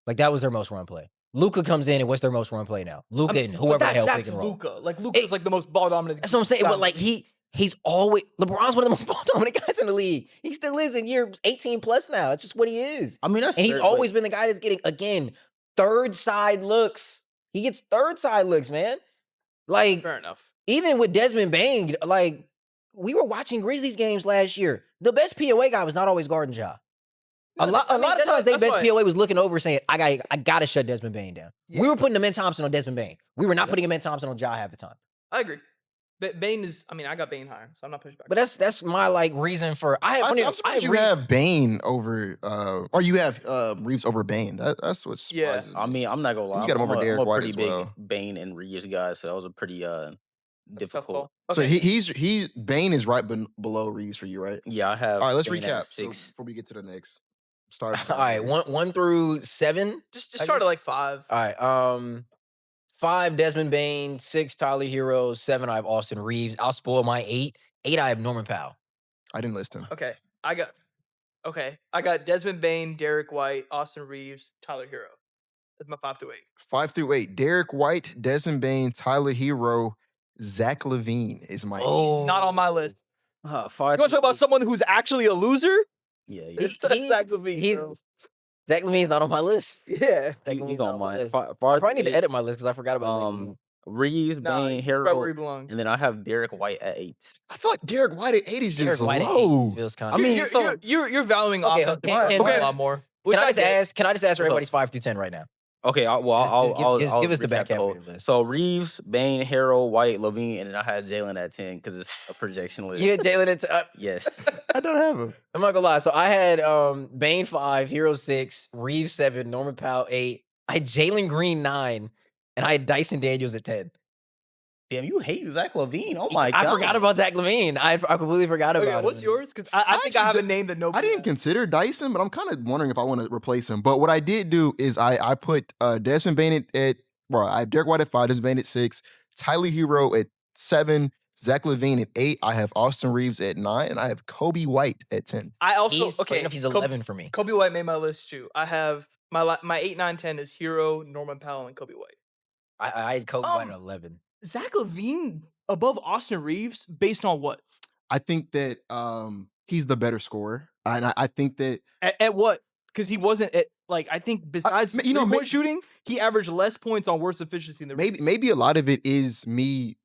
Like that was their most run play. Luka comes in, and what's their most run play now? Luka I mean, and but whoever the hell that's pick and roll. Luka. Like Luka's like the most ball dominant. That's what I'm saying. guy But in like the league. he's always LeBron's one of the most ball dominant guys in the league. He still is in year 18 plus now. It's just what he is. I mean, that's And he's fair, but- always been the guy that's getting again third side looks. He gets third side looks, man. Like fair enough. even with Desmond Bain, like we were watching Grizzlies games last year. The best POA guy was not always guarding Ja. A lot of times, their best POA was looking over saying, "I gotta shut Desmond Bain down." Yeah. We were putting Amen Thompson on Desmond Bain. We were not putting Amen Thompson on Ja half the time. I agree. But Bane is. I mean, I got Bane higher, so I'm not pushing back. But that's my like reason for I'm surprised you have Bane over, or you have Reeves over Bane. That's what's Yeah. surprising. I mean, I'm not gonna lie. You got him I'm over Derek I'm a White pretty as big well. Bane and Reeves guy, so that was a pretty That's tough difficult. call. So Okay. he's Bane is right below Reeves for you, right? Yeah, I have. All right, let's Bane at recap. So 6. before we get to the next start. All right, 1 through 7. just I start at guess- like 5. All right, 5 Desmond Bain, 6 Tyler Hero, 7 I have Austin Reeves. I'll spoil my 8. 8 I have Norman Powell. I didn't list him. Okay, I got Desmond Bain, Derek White, Austin Reeves, Tyler Hero. That's my 5 through 8. 5 through 8. Derek White, Desmond Bain, Tyler Hero, Zach LaVine is my. He's not on my list. 5. You want to talk about someone who's actually a loser? Yeah, It's he- Zach LaVine. he- bro. Zach LaVine's not on my list. Yeah. Zach you LaVine's don't not on my mind. list. 5 I probably need to edit my list because I forgot about Zach LaVine. Reeves, Nah, Bane, he's right where he Hero, belongs. and then I have Derek White at 8. I feel like Derek White at 8 is Derek just White at 8 low. feels kind I of. mean, you're valuing Okay, offense can- a lot more. Which Can I just get. ask? Can I just ask for What's up? everybody's 5 through 10 right now? Okay, I'll Just give us the recap back half of whole- your list. So Reeves, Bane, Hero, White, Levine, and then I had Jalen at 10 because it's a projection list. You had Jalen at Yes. I don't have him. I'm not gonna lie. So I had Bane 5, Hero 6, Reeves 7, Norman Powell 8. I had Jalen Green 9, and I had Dyson Daniels at 10. Damn, you hate Zach Levine. Oh my god. I forgot about Zach LaVine. I completely forgot about Okay, him. what's yours? Because I think I have a actually name that nobody. I didn't has. consider Dyson, but I'm kind of wondering if I want to replace him. But what I did do is I put Desmond Bain I have Derek White at 5, Desmond Bain at 6, Tyler Hero at 7, Zach LaVine at 8. I have Austin Reeves at 9, and I have Kobe White at 10. I also Funny okay. enough, he's Kobe- 11 for me. Kobe White made my list too. I have my 8, 9, 10 is Hero, Norman Powell, and Kobe White. I had Kobe White at Um, 11. Zach Levine above Austin Reeves based on what? I think that he's the better scorer, and I think that At what? Because he wasn't at like I think besides you know, three-point may- shooting, he averaged less points on worse efficiency than the maybe a lot of it is me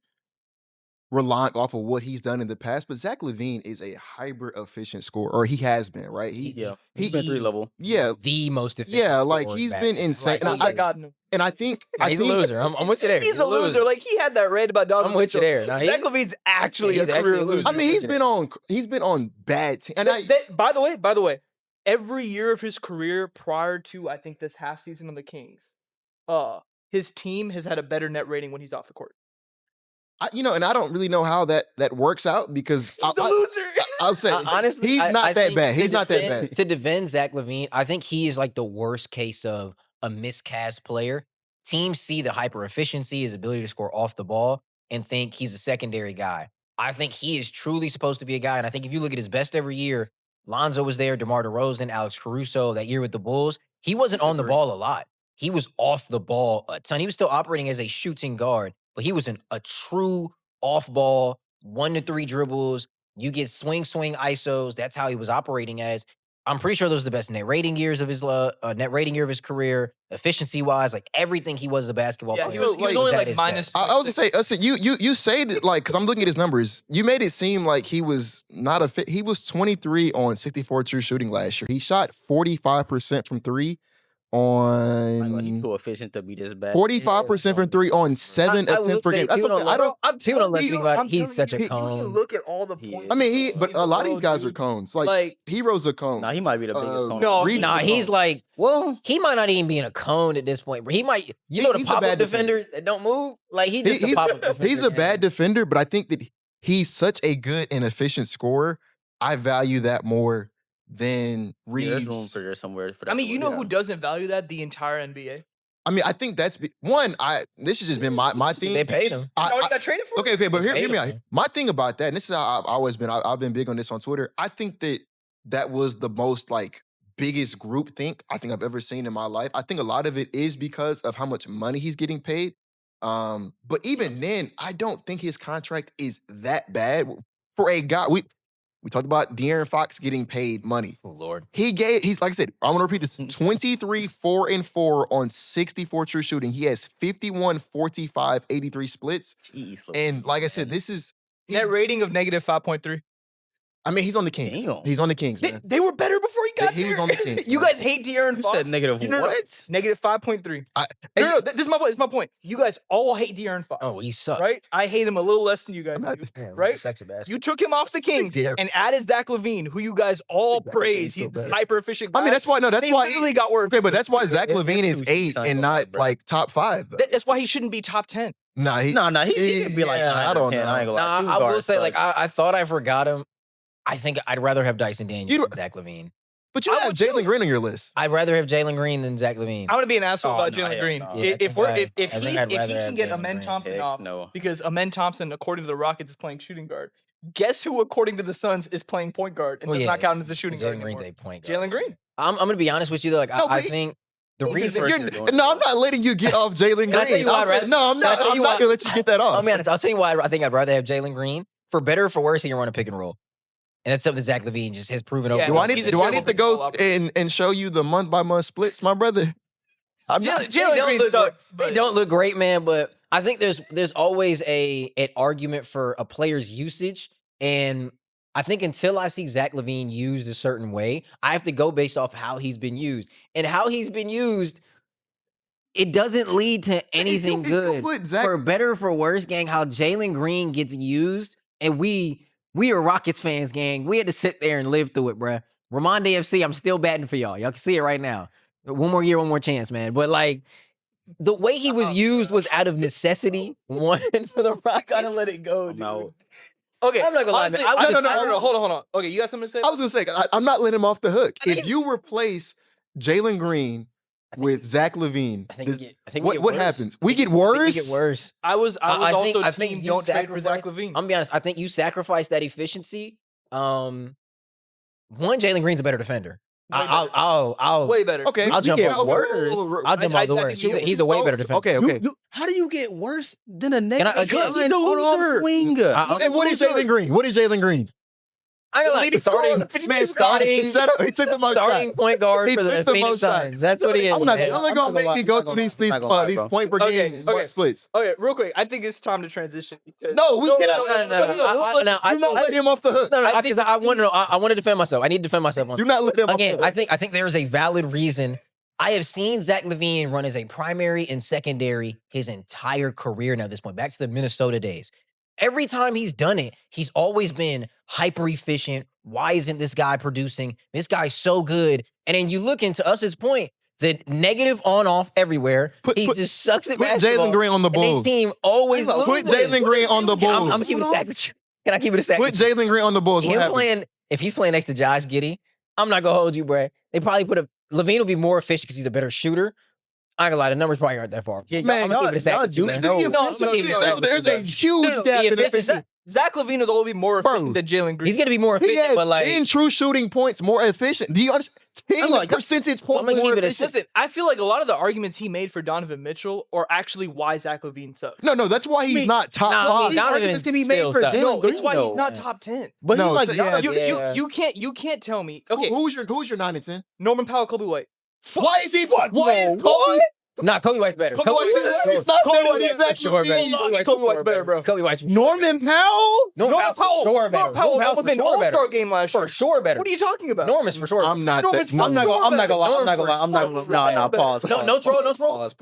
relying off of what he's done in the past. But Zach LaVine is a hyper efficient scorer, or he has been, right? Yeah. he- He's been 3 level. Yeah, The most efficient. yeah, like scorer he's back been then. insane. Like, And Oh my God, no. and I think he's a loser. I'm with you there. He's a loser. Like he had that read about Donovan I'm with you Mitchell. there. Nah, Zach he's- Levine's actually he's a actually career a loser. loser. I mean, he's Look at been on bad teams. And By the way, every year of his career prior to I think this half season on the Kings, his team has had a better net rating when he's off the court. and I don't really know how that works out because He's a loser. I'll say honestly, he's I not that think bad. to He's not that defend- bad. To defend Zach LaVine, I think he is like the worst case of a miscast player. Teams see the hyper efficiency, his ability to score off the ball, and think he's a secondary guy. I think he is truly supposed to be a guy. And I think if you look at his best every year, Lonzo was there, DeMar DeRozan, Alex Caruso, that year with the Bulls, he wasn't on the Disagree. ball a lot. He was off the ball a ton. He was still operating as a shooting guard, but he was a true off ball, 1 to 3 dribbles. You get swing ISOs. That's how he was operating as. I'm pretty sure those are the best net rating years of his net rating year of his career, efficiency wise, like everything he was as a basketball Yeah, player. he was like- only at like his minus. best. I was gonna say, you say that like because I'm looking at his numbers. You made it seem like he was not a fit. He was 23 on 64 true shooting last year. He shot 45% from three Like, he's on too efficient to be this bad. 45% from three on 7 I will attempts per say game. That's what I'm saying. I don't. People don't let me about it. I'm He's telling such you, a you can cone. look at all the He points. is. I mean, but in a the lot of these world, guys are dude. cones. Like Like Hero's a cone. Nah, he might be the biggest cone. no, Reed's Nah, a he's cone. like, Well, he might not even be in a cone at this point. But he might, He- the he's a pop-up bad defender. defenders that don't move. Like he just a he's, pop-up defender. he's a gang. bad defender, but I think that he's such a good and efficient scorer. I value that more than there's room Reeves. for there somewhere for that. I mean, to you work. know who doesn't value that? The entire NBA. I mean, I think that's one. This has just been my thing. They paid him. I- already I- got traded for. Okay, but hear paid me him, out. man. My thing about that, and this is how I've always been. I've been big on this on Twitter. I think that was the most like biggest group think I think I've ever seen in my life. I think a lot of it is because of how much money he's getting paid. But even then, I don't think his contract is that bad for a guy. We talked about De'Aaron Fox getting paid money. Oh Lord. He's like I said, I'm gonna repeat this: 23, 4-4 on 64 true shooting. He has 51, 45, 83 splits. Jeez, And like I said, this is Net rating of negative 5.3. I mean, he's on the Kings. Damn. He's on the Kings, man. They were better before he got He there. was on the Kings, You man. guys hate De'Aaron You Fox. said negative No, no, what? Negative 5.3. I- No, this is my point. This is my point. You guys all hate De'Aaron Fox. Oh, he sucks. right? I hate him a little less than you guys I'm not- do. Man, Right? Sex a bastard. You took him off the Kings De'Aaron- and added Zach LaVine, who you guys all praise. He's hyper efficient. I mean, that's why. No, that's they why. literally got worse. Okay, but that's why Zach His LaVine is two 8 shines and on not that, bro. like top 5. That's why he shouldn't be top 10. Nah, he He could be like yeah, 9 I or don't 10, know. I ain't gonna lie. Nah, Shooting I will guards say, suck. like, I thought I forgot him. I think I'd rather have Dyson Daniels You than Zach LaVine. But you I have would too. Jalen Green on your list. I'd rather have Jalen Green than Zach LaVine. I'm gonna be an asshole Oh, about no, Jalen hell Green. no. Yeah, If I think he I'd rather can have get Jalen Amen Green. Thompson Heck off no. because Amen Thompson, according to the Rockets, is playing shooting guard. Guess who, according to the Suns, is playing point guard and Well, does yeah, not count as a shooting guard Jalen Green's anymore? a point guard. Jalen Green. I'm gonna be honest with you though. Like No, I but think the He's reason. first You're, year doing no, it. I'm not letting you get off Jalen Green. Can I tell you why I'd rather- No, I'm Can I not. tell I'm you not why- gonna let you get that off. I'll be honest. I'll tell you why I think I'd rather have Jalen Green. For better or for worse, he can run a pick and roll, and that's something Zach LaVine just has proven over. Yeah, Do I and he's over a need again. to terrible go basketball and show you the month by month splits, my brother? I'm not. Jalen don't Green look sucks. They But don't look great, man. But I think there's always an argument for a player's usage, and I think until I see Zach LaVine used a certain way, I have to go based off how he's been used and how he's been used. It doesn't lead to anything if you good. put Zach- For better or for worse, gang, how Jalen Green gets used, and we are Rockets fans, gang. We had to sit there and live through it, bruh. Ramon AFC, I'm still batting for y'all. Y'all can see it right now. One more year, one more chance, man. But like the way he was used was out of necessity. One for the Rockets. gotta let it go, I'm dude. out. Okay, I'm not gonna lie, honestly, man. I- No, no. Hold on. Okay, you got something to say? I was gonna say I'm not letting him off the hook. I think- If you replace Jalen Green with Zach LaVine, I think this- we get what worse. happens? We get I think worse. we get worse. I was I also think team you don't trade for Zach sacrifice- LaVine. I'm gonna be honest. I think you sacrifice that efficiency. One, Jalen Green's a better defender. Way I'll Way better. Okay, I'll jump Yeah, on okay, worse. I'll jump I on the think worst. you- He's a way better defender. Okay, okay. How do you get worse than a I- negative? because he's a loser. Swing. And what is Jalen Green? What is Jalen Green? I ain't gonna lie, Leading starting, scorer. Man, starting, shut up. He took the most starting shots. point guard He for the took the Phoenix most Suns. shots. That's what he is. I'm not man. gonna- You're gonna make me go I'm through not these gonna lie, these bro. point per Okay, game okay. splits. Okay, real quick. I think it's time to transition. because- No, we cannot. no, I- Do not let him off the hook. No, I because think I want to. I want to defend myself. I need to defend myself on Do not let him off the again. hook. I think there is a valid reason. I have seen Zach LaVine run as a primary and secondary his entire career now at this point, back to the Minnesota days. Every time he's done it, he's always been hyper efficient. Why isn't this guy producing? This guy's so good. And then you look into Us's point, The negative on-off everywhere. He just sucks at put basketball. Jalen Green on the And Bulls. their team always loses. Put Jalen Green on the Yeah, I'm Bulls. keeping a stack with you. Can I keep it a stack Put with you? Jalen Green on the Bulls. What happens? If he's playing next to Josh Giddey, I'm not gonna hold you, bro. They probably Levine will be more efficient because he's a better shooter. I ain't gonna lie, the numbers probably aren't that far. Yeah, Man, I'm gonna keep it a stack with you, man. There's a huge gap in efficiency. Zach LaVine will be more efficient than Jalen Green. He's gonna be more He efficient, has but like 10 true shooting points more efficient. Do you understand? 10 percentage points I'm gonna more keep it a efficient. Listen, I feel like a lot of the arguments he made for Donovan Mitchell are actually why Zach LaVine sucks. No, that's why he's not top five. Donovan can be made still for sucks. Jalen No, Green. it's why though. he's not top 10. But No, he's like, it's- You can't tell me. Okay, Who's your 9 and 10? Norman Powell, Kobe White. Why is he? Why is Kobe? Nah, Kobe White's better. Kobe White's better. He's not better Kobe than Zach Sure LaVine. better. Kobe White's better, bro. Kobe White's Norman Powell? Norman Powell, sure better. Norman Powell Norman almost been for sure better. All-Star game last year. For sure better. What are you talking about? Norman's for sure. I'm not. Norman's No, I'm not gonna lie. Nah, pause. No troll. Pause.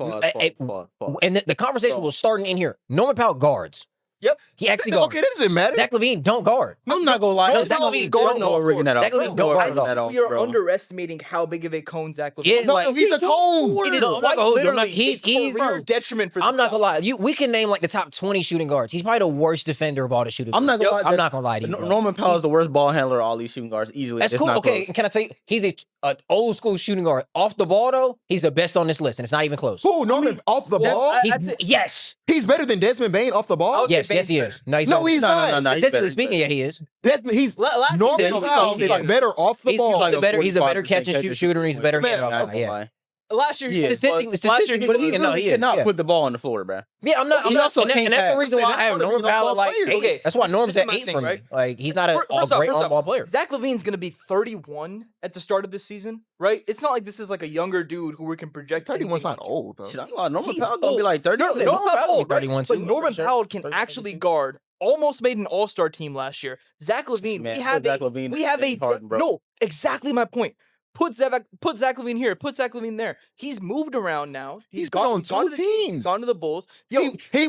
And the conversation was starting in here. Norman Powell guards. Yep. He actually guards. Okay, that doesn't matter. Zach LaVine don't guard. I'm not gonna lie. No, Zach LaVine guard no rigging that off. Zach LaVine don't guard at all. We are underestimating how big of a cone Zach LaVine Yeah, is. No, like, he's a cone. It is. I'm not gonna hold you. I'm not- He's a detriment for the I'm not gonna South. lie. We can name like the top 20 shooting guards. He's probably the worst defender of all the shooting I'm guards. not gonna lie. I'm not gonna lie to you. bro. Norman Powell is the worst ball handler of all these shooting guards easily. That's It's cool. not Okay, close. and can I tell you, he's a old school shooting guard. Off the ball though, he's the best on this list, and it's not even close. Who? Norman off the ball? Yes, He's better than Desmond Bain off the ball. would say yes, he Bane's is. No, he's No, not. he's not. No, he's Statistically better. speaking, yeah, he is. Desmond, he's Last Norman season, Powell he's is better off the He's ball. a better 45% catch and shoot shooter, and he's a better Man, handler. Not gonna Yeah. lie. Last year, he Yeah. was- Statistically last year he But was- he no, really he is. cannot Yeah. put the ball on the floor, bro. Yeah, I'm not. He also and can't that's the pass. reason why I have That's Norman one of Powell the like players. 8. Okay, That's why Norm's this is at my 8 thing, for me. right? Like he's not a First off, great on-ball player. Zach LaVine's going to be 31 at the start of this season, right? It's not like this is like a younger dude who we can project. 31's not anything old though. Shit, I'm gonna lie. Norman He's Powell gonna be old. like 30. No, Norman Norman Powell's Powell, 31 but too. Norman Sure. Powell can 31 actually too. guard. Almost made an All-Star team last year. Zach LaVine, Man, we put have Zach a LaVine we have in a Harden, bro. no, exactly my point. Put Zach LaVine here. Put Zach LaVine there. He's moved around now. He's been on gone two to the Kings, teams. Gone to the Bulls. Yo, He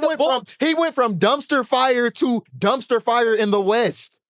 went from dumpster fire to dumpster fire in the West.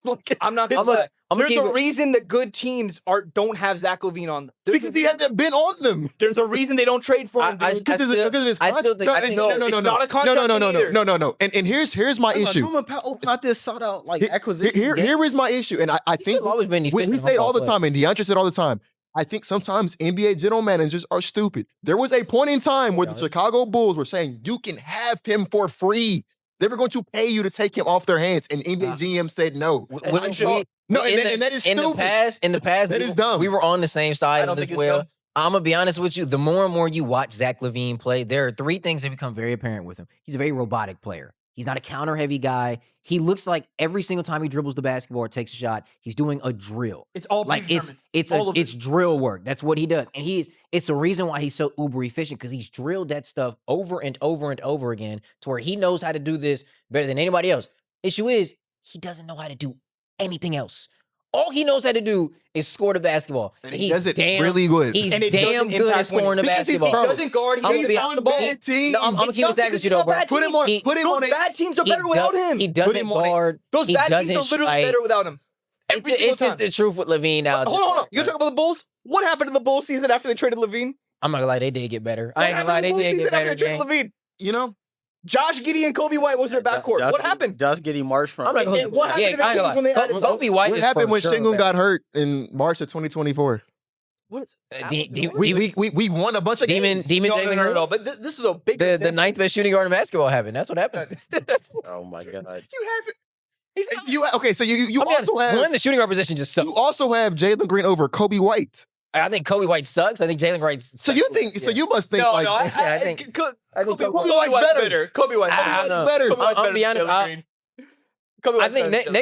I'm not gonna It's lie. like- There's a reason that good teams don't have Zach LaVine on them. Because he hasn't been on them. There's a reason they don't trade for him. I dude. Because of his I still think- I think- no, it's not a contract either. no. And here's my issue. Norman Powell not this sought out like Here- acquisition. Here is my issue, and I think He's always been we efficient say it all the on-ball time, and DeAndre said all the time. I think sometimes NBA general managers are stupid. There was a point in time where the Chicago Bulls were saying you can have him for free. They were going to pay you to take him off their hands, and NBA GM said no. No, and that is in stupid. the past, That is dumb. We were on the same side don't of this think it's well. dumb. I'm gonna be honest with you. The more and more you watch Zach LaVine play, there are 3 things that become very apparent with him. He's a very robotic player. He's not a counter-heavy guy. He looks like every single time he dribbles the basketball or takes a shot, he's doing a drill. It's all Like predetermined. it's drill work. That's what he does, and it's the reason why he's so uber efficient because he's drilled that stuff over and over and over again to where he knows how to do this better than anybody else. Issue is he doesn't know how to do anything else. All he knows how to do is score the basketball. And he does it really good. He's And it damn doesn't good at impact scoring the winning. Because he basketball. doesn't guard. I'm He's gonna be on the ball. bad team. No, I'm gonna keep it stacked with you though, bro. Put him on. He- Put him on Those a. bad teams are He better without him. He doesn't him on a- guard. Those he bad teams doesn't are literally like- better without him. It's just time. the truth with Levine now. Hold on. You talking about the Bulls? What happened in the Bulls season after they traded Levine? I'm not gonna lie, they did get better. I ain't gonna lie, they did get better. After they traded Gang. Levine. You know, Josh Giddey and Kobe White was their backcourt. What happened? Josh Giddey marched from. I'm not gonna And what happened to the I ain't Kings gonna when they lie. added Kobe White what is happened for when sure Şengün better. got hurt in March of 2024? What is We won a bunch of games. Demon no, Jalen no, Green. But this is a big. The 9th best shooting guard in basketball happened. That's what happened. Oh my god. You have it. Okay, so you I'll be also honest, have one, the shooting guard position just sucks. you also have Jalen Green over Kobe White. I think Kobe White sucks. I think Jalen White. So you think? So you must think No, like no. I I think- think I think Kobe White's White's better. better. Kobe White's I better. don't know. better. Kobe White's I'll better be than honest, Jalen Green. Kobe I White's think better than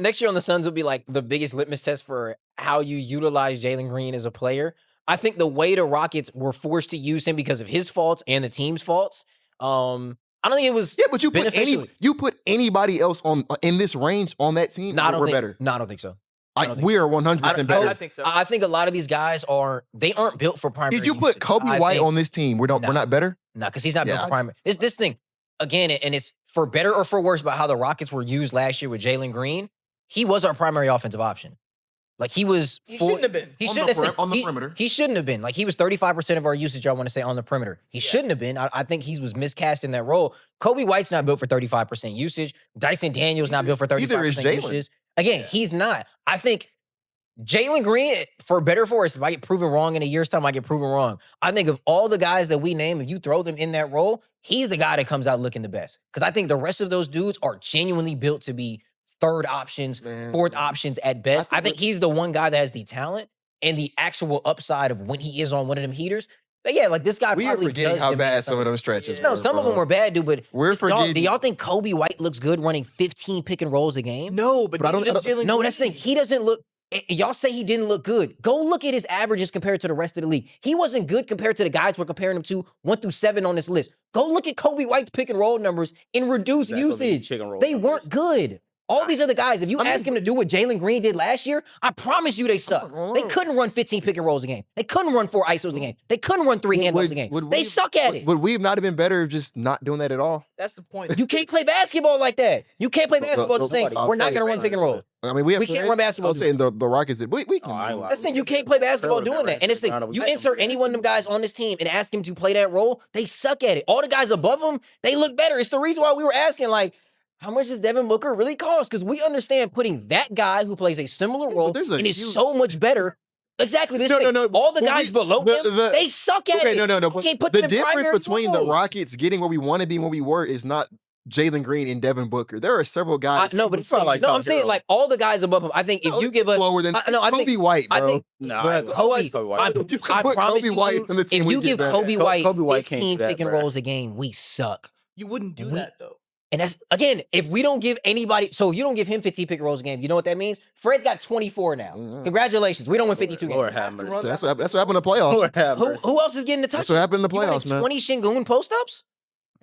next year on the Suns will be like the biggest litmus test for how you utilize Jalen Green as a player. I think the way the Rockets were forced to use him because of his faults and the team's faults. I don't think it was. Yeah, but you beneficially. put anybody else on in this range on that team. No, I don't we're think. better. No, I don't think so. I don't think We are 100% better. I think so. I think a lot of these guys aren't built for primary. Did you put usage. Kobe I White think- on this team? We're No. not better. No, because he's not built Yeah, for primary. This thing again, and it's for better or for worse about how the Rockets were used last year with Jalen Green. He was our primary offensive option. Like he was He full. shouldn't have been. He On shouldn't the have. on the He, perimeter. he shouldn't have been. Like he was 35% of our usage. I want to say on the perimeter. He shouldn't have been. I think he was miscast in that role. Kobe White's not built for 35% usage. Dyson Daniels not built for Neither is 35% Jalen. usage. Again, he's not. I think Jalen Green, for better or for worse, if I get proven wrong in a year's time, I get proven wrong. I think of all the guys that we name, if you throw them in that role, he's the guy that comes out looking the best. Because I think the rest of those dudes are genuinely built to be third options, fourth options at best. I think he's the one guy that has the talent and the actual upside of when he is on one of them heaters. But yeah, like this guy We are probably forgetting does how demand bad some of something. them stretches No, were, some of them bro. were bad, dude. But We're forgetting. do y'all think Kobe White looks good running 15 pick and rolls a game? No, but I don't- neither does Jalen No, Green. that's the thing. He doesn't look. Y'all say he didn't look good. Go look at his averages compared to the rest of the league. He wasn't good compared to the guys we're comparing him to 1 through 7 on this list. Go look at Kobe White's pick and roll numbers in reduced Zach LaVine's usage. pick and roll They numbers. weren't good. All these other guys, if you ask him to do what Jalen Green did last year, I promise you they suck. They couldn't run 15 pick and rolls a game. They couldn't run 4 ISOs a game. They couldn't run 3 handoffs a game. They suck at it. Would we have not have been better just not doing that at all? That's the point. You can't play basketball like that. You can't play basketball just saying, nobody- we're not going to run pick and roll. I mean, we can't run basketball I was saying the Rockets. We can. Oh, I ain't That's the thing. You can't play basketball Trevor doing that. And it's the Donovan you Mitchell. insert any one of them guys on this team and ask him to play that role, they suck at it. All the guys above them, they look better. It's the reason why we were asking, like, how much does Devin Booker really cost? Because we understand putting that guy who plays a similar role there's a and is huge- so much better. Exactly. This thing. No. All the But guys below them, they suck at Okay, it. no. You But can't put the them in difference primary between the roles. Rockets getting where we want to be and where we were is not Jalen Green and Devin Booker. There are several guys. No, but it's probably like no. top I'm saying hero. like all the guys above him. I think if you give us lower than I Kobe think White, bro. I think Nah, Bruh, I like Kobe, Kobe White. I You can I put promise Kobe you, White on the team, if we you get give better. Kobe White Kobe White can't 15 do that, pick and bro. rolls a game, we suck. You wouldn't do We- that though. And that's again, if we don't give anybody, so if you don't give him 15 pick and rolls a game, you know what that means? Fred's got 24 now. Congratulations. We don't win 52 Lord games. have mercy. So that's what happened in the playoffs. Lord have Who, mercy. who else is getting the touches? That's what happened in the You running playoffs, man. 20 Shingun post-ups?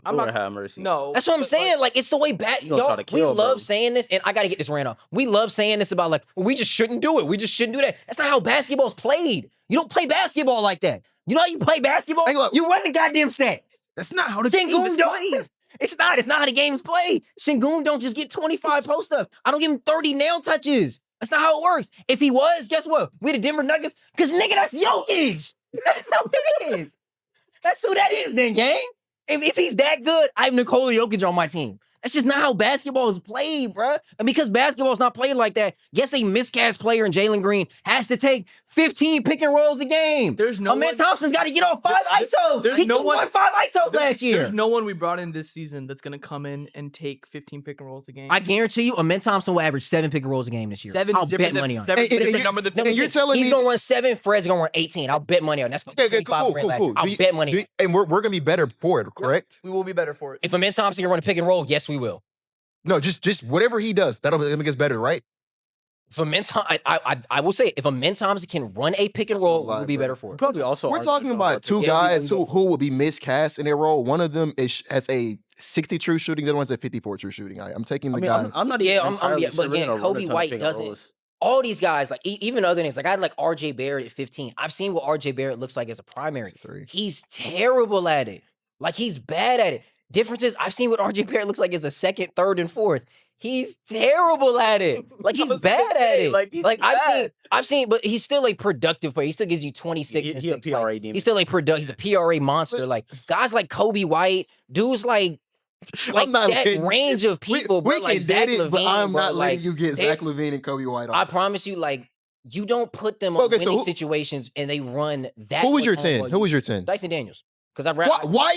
I'm Lord not. have mercy. No, That's what I'm but, saying. Like, it's the way back. You gonna try to We kill, love bro. saying this, and I got to get this rant off. We love saying this about, like, well, we just shouldn't do it. We just shouldn't do that. That's not how basketball's played. You don't play basketball like that. You know how you play basketball? Hey, look. You run the goddamn set. That's not how the game Shingun is don't. played. It's not. It's not how the game's played. Shingun don't just get 25 post-ups. I don't give him 30 nail touches. That's not how it works. If he was, guess what? We the Denver Nuggets, because, nigga, that's Jokic. That's who it is. That's who that is then, gang. If he's that good, I have Nikola Jokic on my team. That's just not how basketball is played, bruh. And because basketball's not played like that, guess a miscast player in Jalen Green has to take 15 pick and rolls a game. There's no Ahmed one- Thompson's got to get off 5 ISOs. there's He no won one- 5 ISOs last year. There's no one we brought in this season that's gonna come in and take 15 pick and rolls a game. I guarantee you, Ahmed Thompson will average 7 pick and rolls a game this year. Seven I'll is bet different than- money on it. seven And- is and the you- number that No, and you're telling he's me- gonna run 7. Fred's gonna run 18. I'll bet money on it. That's Okay, 25 cool. I'll Do you- bet money. do you- And we're gonna be better for it, correct? we will be better for it. If Ahmed Thompson can run a pick and roll, yes, we will. No, just whatever he does, that'll make us better, right? If Ahmed I will say, if Ahmed Thompson can run a pick and roll, we'll be better for it. Probably also. We're aren't talking so about hard to two get. guys who will be miscast in their role. One of them has a 60 true shooting. The other one's a 54 true shooting. I'm taking the I mean, guy. I'm not Yeah, even. I'm- entirely yeah, but sure we're again, gonna run a Kobe ton of White pick and doesn't- rolls. All these guys, like even other names, like I had like RJ Barrett at 15. I've seen what RJ Barrett looks like as a primary. Three. He's terrible at it. Like he's bad at it. Difference is, I've seen what RJ Barrett looks like as a second, third, and fourth. He's terrible at it. Like I he's was gonna bad at say, it. like, he's I've seen, but he's still a productive player. He still gives you 26 and He a 6. PRA Like, demon. he's still a he's a PRA monster. Like guys like Kobe White, dudes like I'm not that letting- range of people, bro, we like can Zach get it, but LaVine, I'm bro, not like, letting you get they- Zach LaVine and Kobe White I off. promise you, like, you don't put them on Okay, so winning who- situations and they run that. Who was much your on 10? what Who you- was your 10? Dyson Daniels. Because Why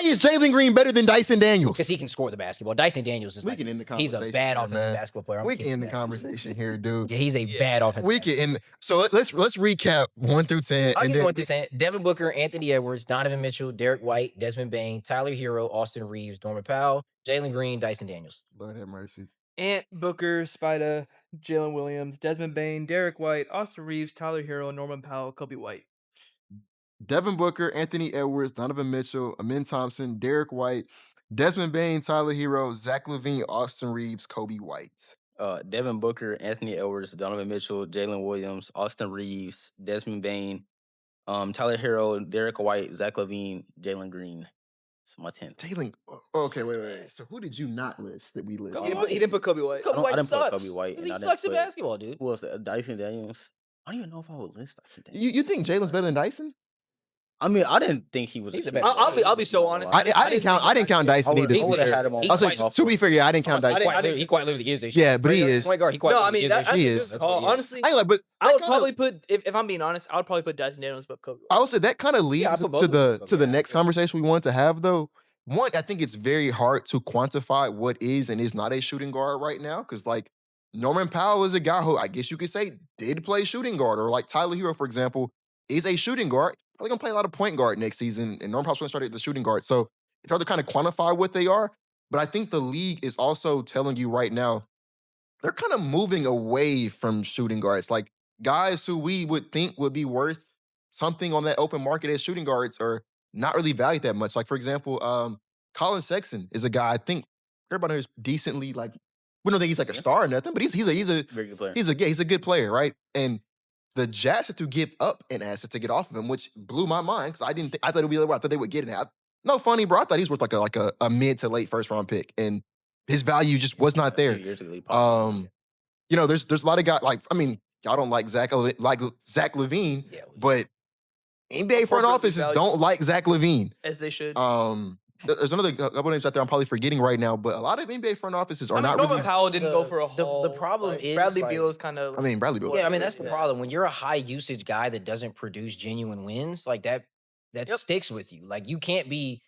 is Jalen Green better than Dyson Daniels? because he can score the basketball. Dyson Daniels is We like, can end the he's conversation. a bad here, offensive man. basketball player. I'm We kidding, can end the man. conversation here, dude. Yeah, he's a bad offensive. We can end. So let's recap 1 through 10. I'll and give you then one through 10. Devin Booker, Anthony Edwards, Donovan Mitchell, Derek White, Desmond Bain, Tyler Hero, Austin Reeves, Norman Powell, Jalen Green, Dyson Daniels. Lord have mercy. Ant, Booker, Spida, Jalen Williams, Desmond Bain, Derek White, Austin Reeves, Tyler Hero, Norman Powell, Kobe White. Devin Booker, Anthony Edwards, Donovan Mitchell, Amin Thompson, Derek White, Desmond Bain, Tyler Hero, Zach LaVine, Austin Reeves, Kobe White. Devin Booker, Anthony Edwards, Donovan Mitchell, Jalen Williams, Austin Reeves, Desmond Bain, Tyler Hero, Derek White, Zach LaVine, Jalen Green. It's my 10th. Jalen. Okay, wait. So who did you not list that we listed? He didn't put Kobe White. Kobe I White didn't put sucks. Kobe White, 'Cause and he I didn't sucks at put- basketball, dude. Who else? Dyson Daniels. I don't even know if I would list Dyson Daniels. You think Jalen's better than Dyson? I mean, I didn't think he was. He's a a better shooter. I'll be so honest. I didn't count Dyson either. I would have had him on. I'll say, to be fair, yeah, I didn't count He Dyson. quite literally is a Yeah, but he is. Point guard. He quite No, I literally mean is a that's shooter. He a is. good That's what call. he is. Honestly, I like, but I would probably put if I'm being honest, I would probably put Dyson Daniels above Kobe White. I would say that kind of leads I put both to of them the above next conversation we want to have though. One, I think it's very hard to quantify what is and is not a shooting guard right now because like Norman Powell is a guy who I guess you could say did play shooting guard, or like Tyler Hero, for example, is a shooting guard. Probably gonna play a lot of point guard next season, and Norman Powell's gonna start at the shooting guard. So it's hard to kind of quantify what they are. But I think the league is also telling you right now they're kind of moving away from shooting guards. Like guys who we would think would be worth something on that open market as shooting guards are not really valued that much. Like, for example, Colin Sexton is a guy I think everybody is decently like, we don't think he's like a star or nothing, but he's a Very good player. he's a good player, right? And the Jazz had to give up an asset to get off of him, which blew my mind because I thought it would be the way I thought they would get it. No funny, bro. I thought he was worth like a mid to late first round pick, and his value just was not A there. few years ago, he probably- You know, there's a lot of guys like, I mean, y'all don't like Zach Levine, Yeah, but NBA front Appropriately offices valued. don't like Zach Levine. As they should. There's another couple names out there I'm probably forgetting right now, but a lot of NBA front offices are I mean, not Norman really. Powell didn't go the- for a the haul. problem like, is, Bradley like- Beal is kind of. I mean, Bradley Beal. Yeah, I mean that's the Yeah. problem. When you're a high usage guy that doesn't produce genuine wins, like that Yep. sticks with you. Like you can't be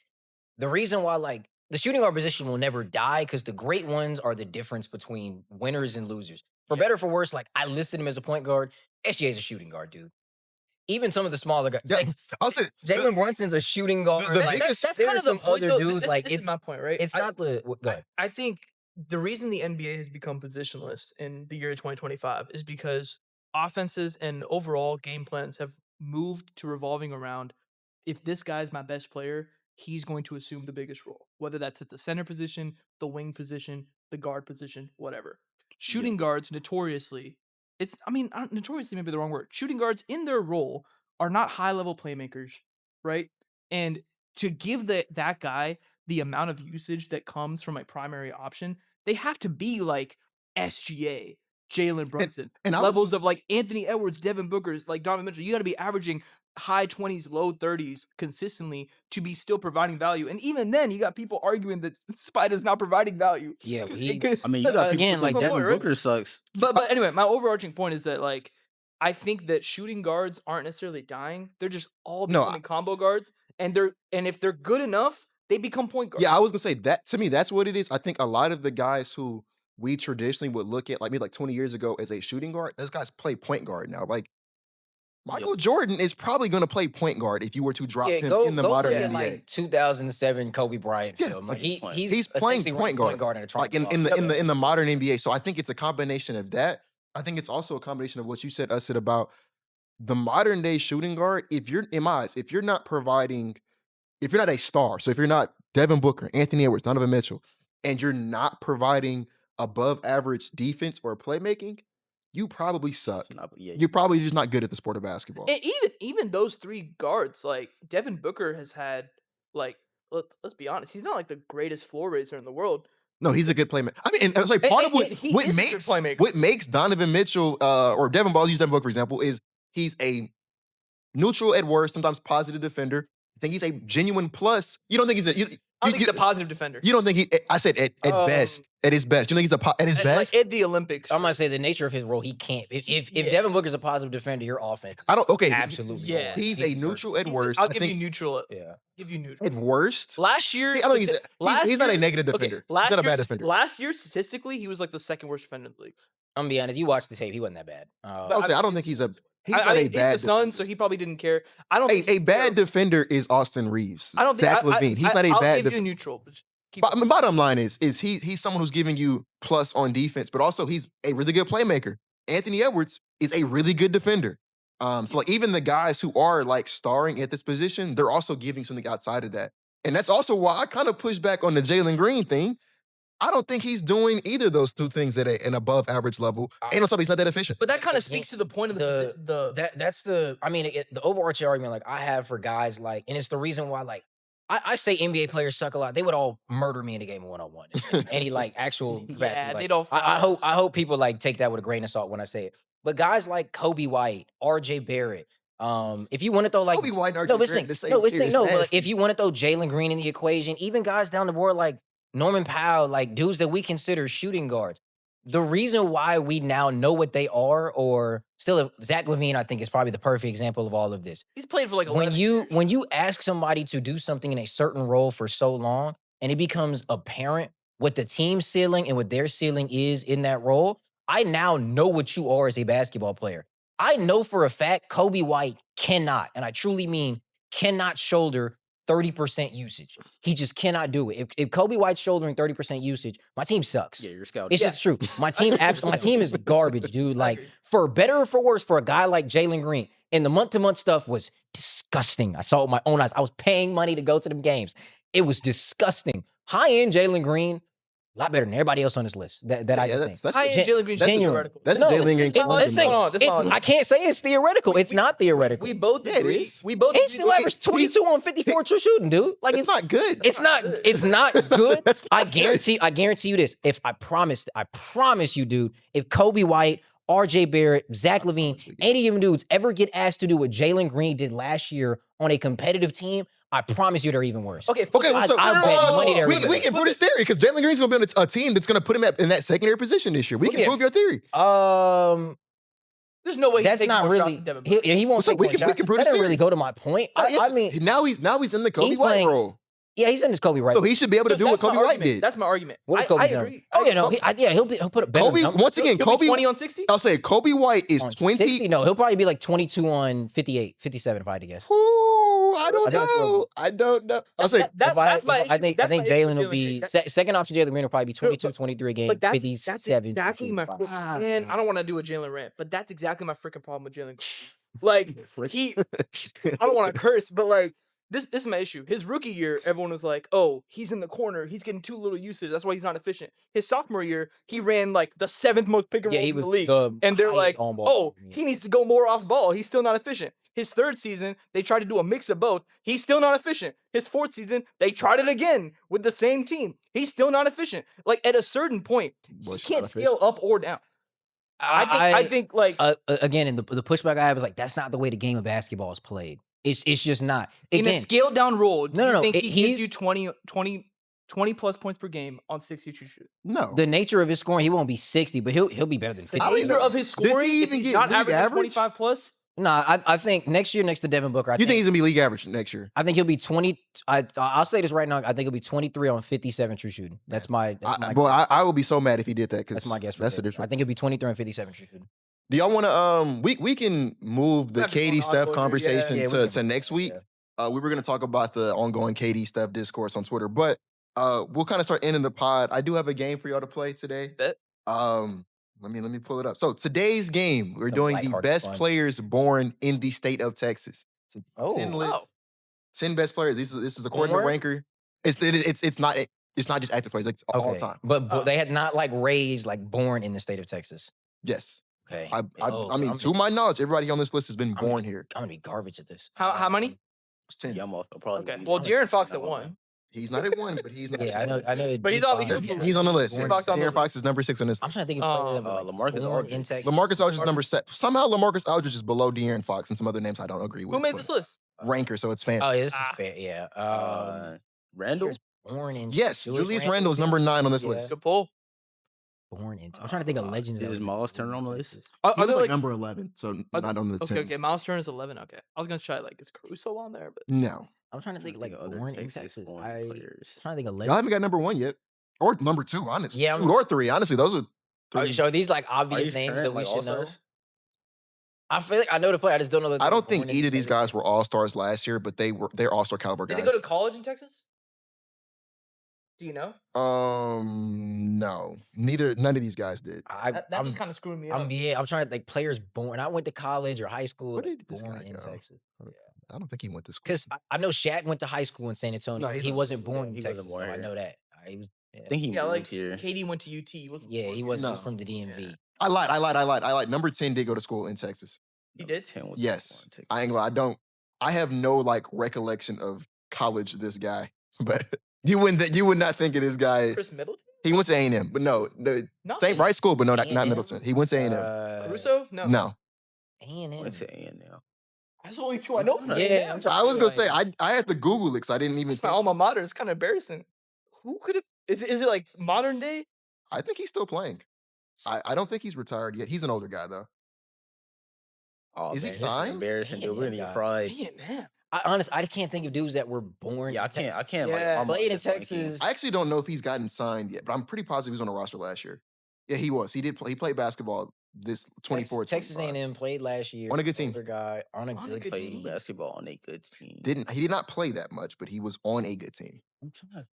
the reason why like the shooting guard position will never die because the great ones are the difference between winners and losers. For better or for worse, like I listed him as a point guard. SGA is a shooting guard, dude. Even some of the smaller guys, Yeah, like, I'll say Jalen Brunson's a shooting guard. the Like, biggest- That's there's kind of the some point, other though. dudes. This, Like this is my point, right? it's not the go ahead. I think the reason the NBA has become positionless in the year 2025 is because offenses and overall game plans have moved to revolving around if this guy's my best player, he's going to assume the biggest role, whether that's at the center position, the wing position, the guard position, whatever. Shooting guards notoriously, notoriously maybe the wrong word. Shooting guards in their role are not high-level playmakers, right? And to give that guy the amount of usage that comes from a primary option, they have to be like SGA, Jalen Brunson, and I was- levels of like Anthony Edwards, Devin Booker, like Donovan Mitchell. You got to be averaging high 20s, low 30s consistently to be still providing value. And even then, you got people arguing that Spider's not providing value. Yeah, he- I mean, you got people again, like like that- Devin Booker sucks. But anyway, my overarching point is that like I think that shooting guards aren't necessarily dying. They're just all No, becoming combo guards, and if they're good enough, they become point guards. Yeah, I was gonna say that to me, that's what it is. I think a lot of the guys who we traditionally would look at, like me, like 20 years ago, as a shooting guard, those guys play point guard now. Like Michael Jordan is probably gonna play point guard if you were to drop Yeah, him go in the go modern look at, NBA. like 2007 Kobe Bryant Yeah, film. Like he's playing. he's playing essentially point running guard, in a like triangle in the modern NBA. So I think it's a combination of that. I think it's also a combination of what you said, Usset, about the modern day shooting guard. If you're in my eyes, if you're not a star, so if you're not Devin Booker, Anthony Edwards, Donovan Mitchell, and you're not providing above average defense or playmaking, you probably suck. You're probably just not good at the sport of basketball. And even those three guards, like Devin Booker has had, like let's be honest, he's not like the greatest floor raiser in the world. No, he's a good playmaker. I mean, and it's like part of what he is a good playmaker. what makes Donovan Mitchell or Devin Ball, use Devin Booker for example, is he's a neutral at worst, sometimes positive defender. I think he's a genuine plus. You don't think he's a I don't think he's a positive defender. You don't think he? I said at best, at his best. You think he's at his best? Like at the Olympics. I'm gonna say the nature of his role, he can't. If Yeah. Devin Booker's a positive defender, your offense. I don't. Okay, Absolutely. Yeah. He's a neutral at worst. I'll I give you think neutral. Yeah. Give you neutral. at worst. Last year, I don't think he's not a negative okay, defender. last He's not a year- bad defender. Last year, statistically, he was like the second worst defender in the league. I'm gonna be honest. You watch the tape, he wasn't that bad. I'll say I don't think he's not a He's bad. the Suns, so he probably didn't care. I don't. think A he's bad terrible. defender is Austin Reeves. I don't think Zach Levine. He's not a I'll bad. give you neutral. But keep But, I mean, bottom line is he's someone who's giving you plus on defense, but also he's a really good playmaker. Anthony Edwards is a really good defender. So like even the guys who are like starring at this position, they're also giving something outside of that. And that's also why I kind of push back on the Jalen Green thing. I don't think he's doing either of those two things at an above average level. And on top, he's not that efficient. But that kind of speaks to the point of the that's the I mean the overarching argument like I have for guys like, and it's the reason why like I say NBA players suck a lot. They would all murder me in a game of one-on-one. Any like actual capacity. Yeah, Like, they don't I hope people like take that with a grain of salt when I say it. But guys like Kobe White, RJ Barrett, if you want to throw like Kobe White and no, RJ listen, Barrett in the same no, tier listen, is no, but nasty. if you want to throw Jalen Green in the equation, even guys down the board like Norman Powell, like dudes that we consider shooting guards. The reason why we now know what they are, or still Zach LaVine, I think is probably the perfect example of all of this. He's played for like 11 years. When you ask somebody to do something in a certain role for so long, and it becomes apparent what the team ceiling and what their ceiling is in that role, I now know what you are as a basketball player. I know for a fact Kobe White cannot, and I truly mean cannot shoulder 30% usage. He just cannot do it. If Kobe White's shouldering 30% usage, my team sucks. Yeah, you're scouting. It's just true. My team, my team is garbage, dude. Like, for better or for worse, for a guy like Jalen Green, and the month-to-month stuff was disgusting. I saw it with my own eyes. I was paying money to go to them games. It was disgusting. High-end Jalen Green, a lot better than everybody else on this list that I just named. High-end Jalen Green's genuine. That's No, Jalen Green. I can't say it's theoretical. It's not theoretical. We both Yeah, it agree. is. We both He agree. still averaged 22 on 54 true shooting, dude. Like It's not good. It's not good. That's I not guarantee you this. If I promise you, dude, if Kobe White, RJ Barrett, Zach LaVine, any of them dudes ever get asked to do what Jalen Green did last year on a competitive team, I promise you they're even worse. Okay, Okay, I so bet money they're even we worse. can prove this theory because Jalen Green's going to be on a team that's going to put him in that secondary position this year. We can prove your theory. There's no way he's That's taking not more shots really. than Devin Booker. He won't So take we more can shots. prove That this doesn't really theory. go to my point. I mean, now he's in the Kobe he's White playing- role, yeah, he's in his Kobe right. so he should be able to do what That's my Kobe White argument. did. That's my argument. What was I Kobe's number? agree. Oh yeah, no, he'll put a better Kobe number. once again. He'll be Kobe 20 on 60? I'll say Kobe White is On 20. 60? No, he'll probably be like 22 on 58, 57 if I had to guess. Ooh, I don't I think that's know. Kobe. I don't know. I'll say That's my issue. I think That's my issue Jalen with will be Green. second option. Jalen Green will probably be 22, 23 a game, But that's 57. exactly my 55. man. I don't want to do a Jalen rant, but that's exactly my freaking problem with Jalen. Like he, I don't want to curse, but like this is my issue. His rookie year, everyone was like, "Oh, he's in the corner. He's getting too little usage. That's why he's not efficient." His sophomore year, he ran like the 7th most pick and Yeah, rolls he in was the league, the and they're highest like, on-ball "Oh, player. he needs to go more off ball. He's still not efficient." His third season, they tried to do a mix of both. He's still not efficient. His fourth season, they tried it again with the same team. He's still not efficient. Like at a certain point, he can't scale up or down. I think like again, and the pushback I have is like that's not the way the game of basketball is played. It's just not. in a Again, scaled down role, do you think he he's gives you 20 plus points per game on 60 true shoot? no. the nature of his scoring. He won't be 60, but he'll be better than The 50. I don't nature even- of his does he scoring, if even he's get not league averaging average? 25 plus, No, I think next year next to Devin Booker, You think he's gonna be league average next year? I think he'll be 20. I'll say this right now. I think he'll be 23 on 57 true shooting. That's my. I will be so mad if he did that because that's my guess. That's the I difference. think he'll be 23 on 57 true shooting. Do y'all want to? We can move the Have to go KD on Steph October, conversation yeah. to next week. We were gonna talk about the ongoing KD Steph discourse on Twitter, but we'll kind of start ending the pod. I do have a game for y'all to play today. Bet. Let me pull it up. So today's game, we're Some doing the lighthearted best fun. players born in the state of Texas. It's a 10 list. wow. 10 best players. This is according to Born? Ranker. It's not just active players. It's all time. But they had not like raised, like born in the state of Texas. Yes. Okay. I mean, to my knowledge, everybody on this list has been born here. I'm gonna be garbage at this. How many? It's 10. Yeah, I'm off. I'll probably Okay. be- Well, De'Aaron Fox at I'm 1. He's not at one, but he's not. Yeah, I know. But he's on- He's on the list. De'Aaron Fox on the De'Aaron list. Fox is number 6 on this I'm list. trying to think of LaMarcus born Aldridge. in Texas. LaMarcus Aldridge is number 7. Somehow LaMarcus Aldridge is below De'Aaron Fox and some other names I don't agree with. Who made but this list? Ranker, so it's fan. Oh, yeah, this is Ah. fair. Yeah. Randall? Born in Yes, Julius Randle is number 9 on this Yeah. list. Good pull. Born in. I'm trying to think of legends. that Is was Miles born Turner in on the list? Texas. Are He there was like like number 11, so not on the 10. okay? Miles Turner's 11. Okay, I was gonna try like is Caruso on there, but No. I'm trying to think like other born in Texas Texas. born I'm players. trying to think of Y'all legends. haven't got number 1 yet. Or number 2, honestly. Yeah, Shoot, or 3. Honestly, those are 3. So are these like Are obvious these names current, that we like, should know? all-stars? I feel like I know the play. I just don't know. That I they were don't think born in either of the these state of guys were all-stars last year, but they're all-star caliber did guys. they go to college in Texas? Do you know? No. None of these guys did. That's I'm, just kind of screwing me up. I'm trying to think players born. I went to college or high school. Where like, did this born guy in go? Texas. I don't think he went to school. Because I know Shaq went to high school in San Antonio. No, he's he not- wasn't born in he wasn't Texas. born So I here. know that. He was. Yeah, I think he yeah, moved like here. KD went to UT. He wasn't. yeah, born he here. was No. just from the DMV. I lied. Number 10 did go to school in Texas. He did. 10 was Yes. born in I ain't gonna lie. I have no like recollection of college this guy, but you would not think of this guy. Chris Middleton? He went to A&M, but no, the Not same right school, but no, not A&M? Middleton. He went to A&M. Caruso? No. No, A&M. Went to A&M. That's the only two I know. I'm from trying- Yeah, A&M. I'm trying I was gonna say like- I had to Google it because I didn't even It's my think. alma mater. It's kind of embarrassing. Who could have? Is it like modern day? I think he's still playing. I don't think he's retired yet. He's an older guy though. Oh, Is he man, this signed? embarrassing, dude. We're gonna A&M get guy. fried. A&M. I can't think of dudes that were born. Yeah, I in can't. I Texas. can't. Yeah. Like, Played in just rank Texas. I actually don't know if he's gotten signed yet, but I'm pretty positive he was on the roster last year. Yeah, he was. He did play. He played basketball this 24. Texas 25. A&M played last year On a good team. Older guy on a On a good good playing team. basketball on a good team. He did not play that much, but he was on a good team. I'm trying to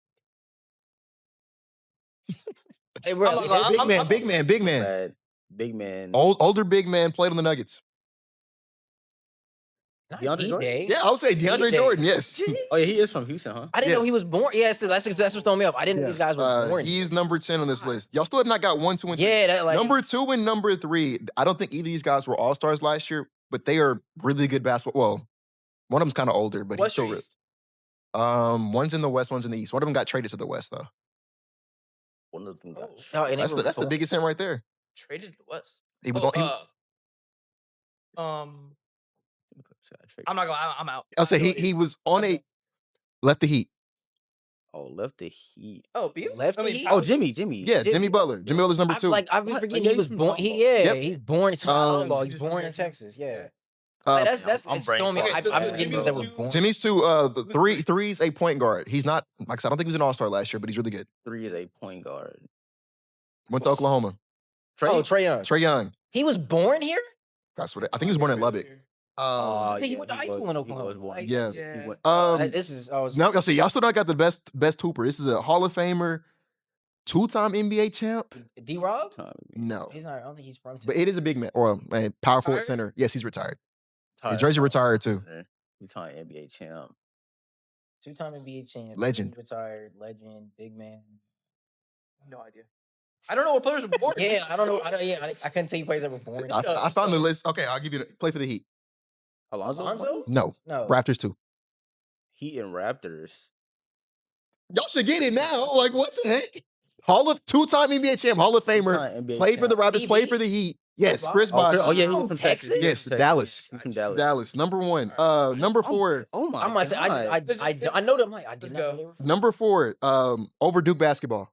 Hey, bro, I'm not gonna- Big man. bad. Big man. Older big man played on the Nuggets. not DeAndre Jordan? DJ. Yeah, I would say DeAndre DJ. Jordan. Yes. Oh yeah, he is from Houston, huh? I didn't know he Yes. was born. Yeah, so that's what's throwing me off. I didn't know these guys were born. He's number 10 on this list. Y'all still have not got 1, 2, and 3. Yeah, that like Number 2 and number 3. I don't think either of these guys were all-stars last year, but they are really good basketball. Well, one of them's kind of older, but he's West still or really. East? One's in the West, one's in the East. One of them got traded to the West, though. One of them got Oh, and they That's were the born- biggest hint right there. Traded to the West. He was Oh, on. I'm not gonna. I'm out. I'll say I have no he idea. was on a left the Heat. Oh, left the Heat. Oh, Beal? Left I the mean, Heat? Oh, Jimmy. Yeah, Jimmy Butler. Jimmy Butler's number 2. I've been What? forgetting Yeah, he was he's from born. Yep. He's born in volleyball. He's He's born from in here. Texas. Yeah. Uh, I'm It's brain throwing me. farting. I'm Okay, so forgetting Jimmy's that were two- born. Jimmy's 2. The three's a point guard. He's not like I said, I don't think he was an all-star last year, but he's really good. 3 is a point guard. Went to Oklahoma. Oh, Trae Young. Trey Young. He was born here. That's what I think he was born in Lubbock. See, he went to high school in Oklahoma. was born- Like, Yes. Yeah. He went- This is. I was. Now I'll see y'all still not got the best hooper. This is a Hall of Famer, 2-time NBA champ. D Rob. No, He's not. I don't think he's from. but it is a big man or a power forward Retired? center. Yes, he's retired. Tired. Jersey retired too. Two-time NBA champ. 2-time NBA champ. Legend. Retired. Legend. Big man. No idea. I don't know what players were born. Yeah, I don't know. I couldn't tell you players that were born. I found the list. Okay, I'll give you the play for the Heat. Alonzo? Alonzo? No, No. Raptors too. Heat and Raptors. Y'all should get it now. Like what the heck? 2-time NBA champ, Hall of Famer. Two-time NBA Played for the champ. Raptors. CB? Played for the Heat. Yes, Chris Oh, Bosh. oh yeah, he Oh, was from Texas? Texas. Yes, Texas. Dallas. He's from Dallas. Dallas. Number 1. Number 4. Oh my I must say, I know them. Like, I did Let's not go. know they were from. Number 4. Over Duke basketball.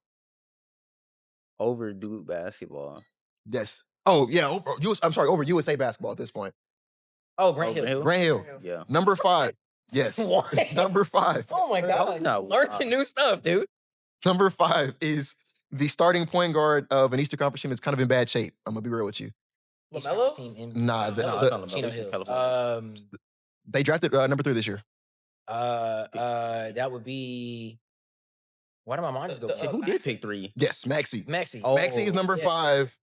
Over Duke basketball. Yes. Oh yeah. Over USA basketball at this point. Oh, Grant Oh, Hill. Grant Hill. Yeah. Number 5. Yes. What? Number 5. Oh my That was god! not Learning new stuff, dude. Number 5 is the starting point guard of an Eastern Conference team that's kind of in bad shape. I'm gonna be real with you. LaMelo? Nah, No, the- it's not LaMelo, Chino he's from Hills. California. They drafted number 3 this year. That would be. Why did my mind just go? The- Shit, blank? who did pick 3? Yes, Maxey. Maxey. Oh, Maxey is number yeah. 5.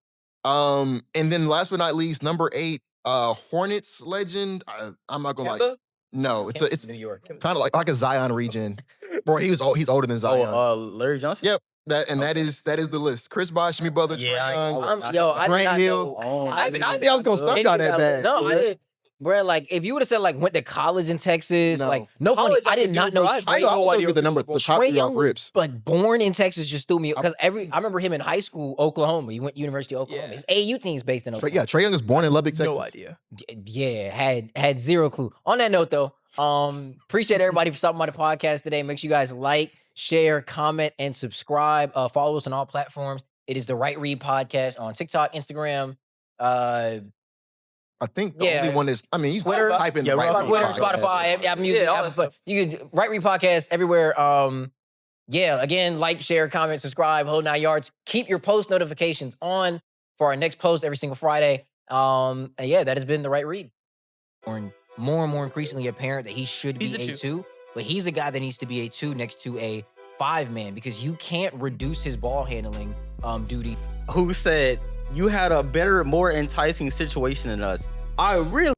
And then last but not least, number 8, Hornets legend. I'm not gonna lie. Kemba? No, it's New York. kind of like a Zion region. Bro, he's older than Zion. Larry Johnson? Yep. That is the list. Chris Bosh, Jimmy Butler, Trae Yeah, Young. I did Grant not Hill. know. Oh, I think I was gonna stop y'all that bad. No, I didn't. Bro, like if you would have said like went to college in Texas, No. like no funny. College, I I did could not do, know bro. I Trae. I know idea get the number, the top Trae 3 Young off was, rips. like born in Texas just threw me because I remember him in high school, Oklahoma. He went to University of Oklahoma. Yeah. His AU team's based in Oklahoma. Trae Young is born in Lubbock, Texas. No idea. Yeah, had zero clue. On that note, though, appreciate everybody for stopping by the podcast today. Make sure you guys like, share, comment, and subscribe. Follow us on all platforms. It is the Right Read Podcast on TikTok, Instagram, I think the Yeah. only one is, I mean, you Twitter. type in Yeah, right Read Twitter, Podcast. Spotify, Apple Music. Yeah, all Apple, that stuff. you can Right Read Podcast everywhere. Yeah, again, like, share, comment, subscribe, whole 9 yards. Keep your post notifications on for our next post every single Friday. And yeah, that has been the Right Read. More and more increasingly apparent that he should be He's a a two. 2, but he's a guy that needs to be a 2 next to a 5-man because you can't reduce his ball handling duty. Who said you had a better, more enticing situation than us? I really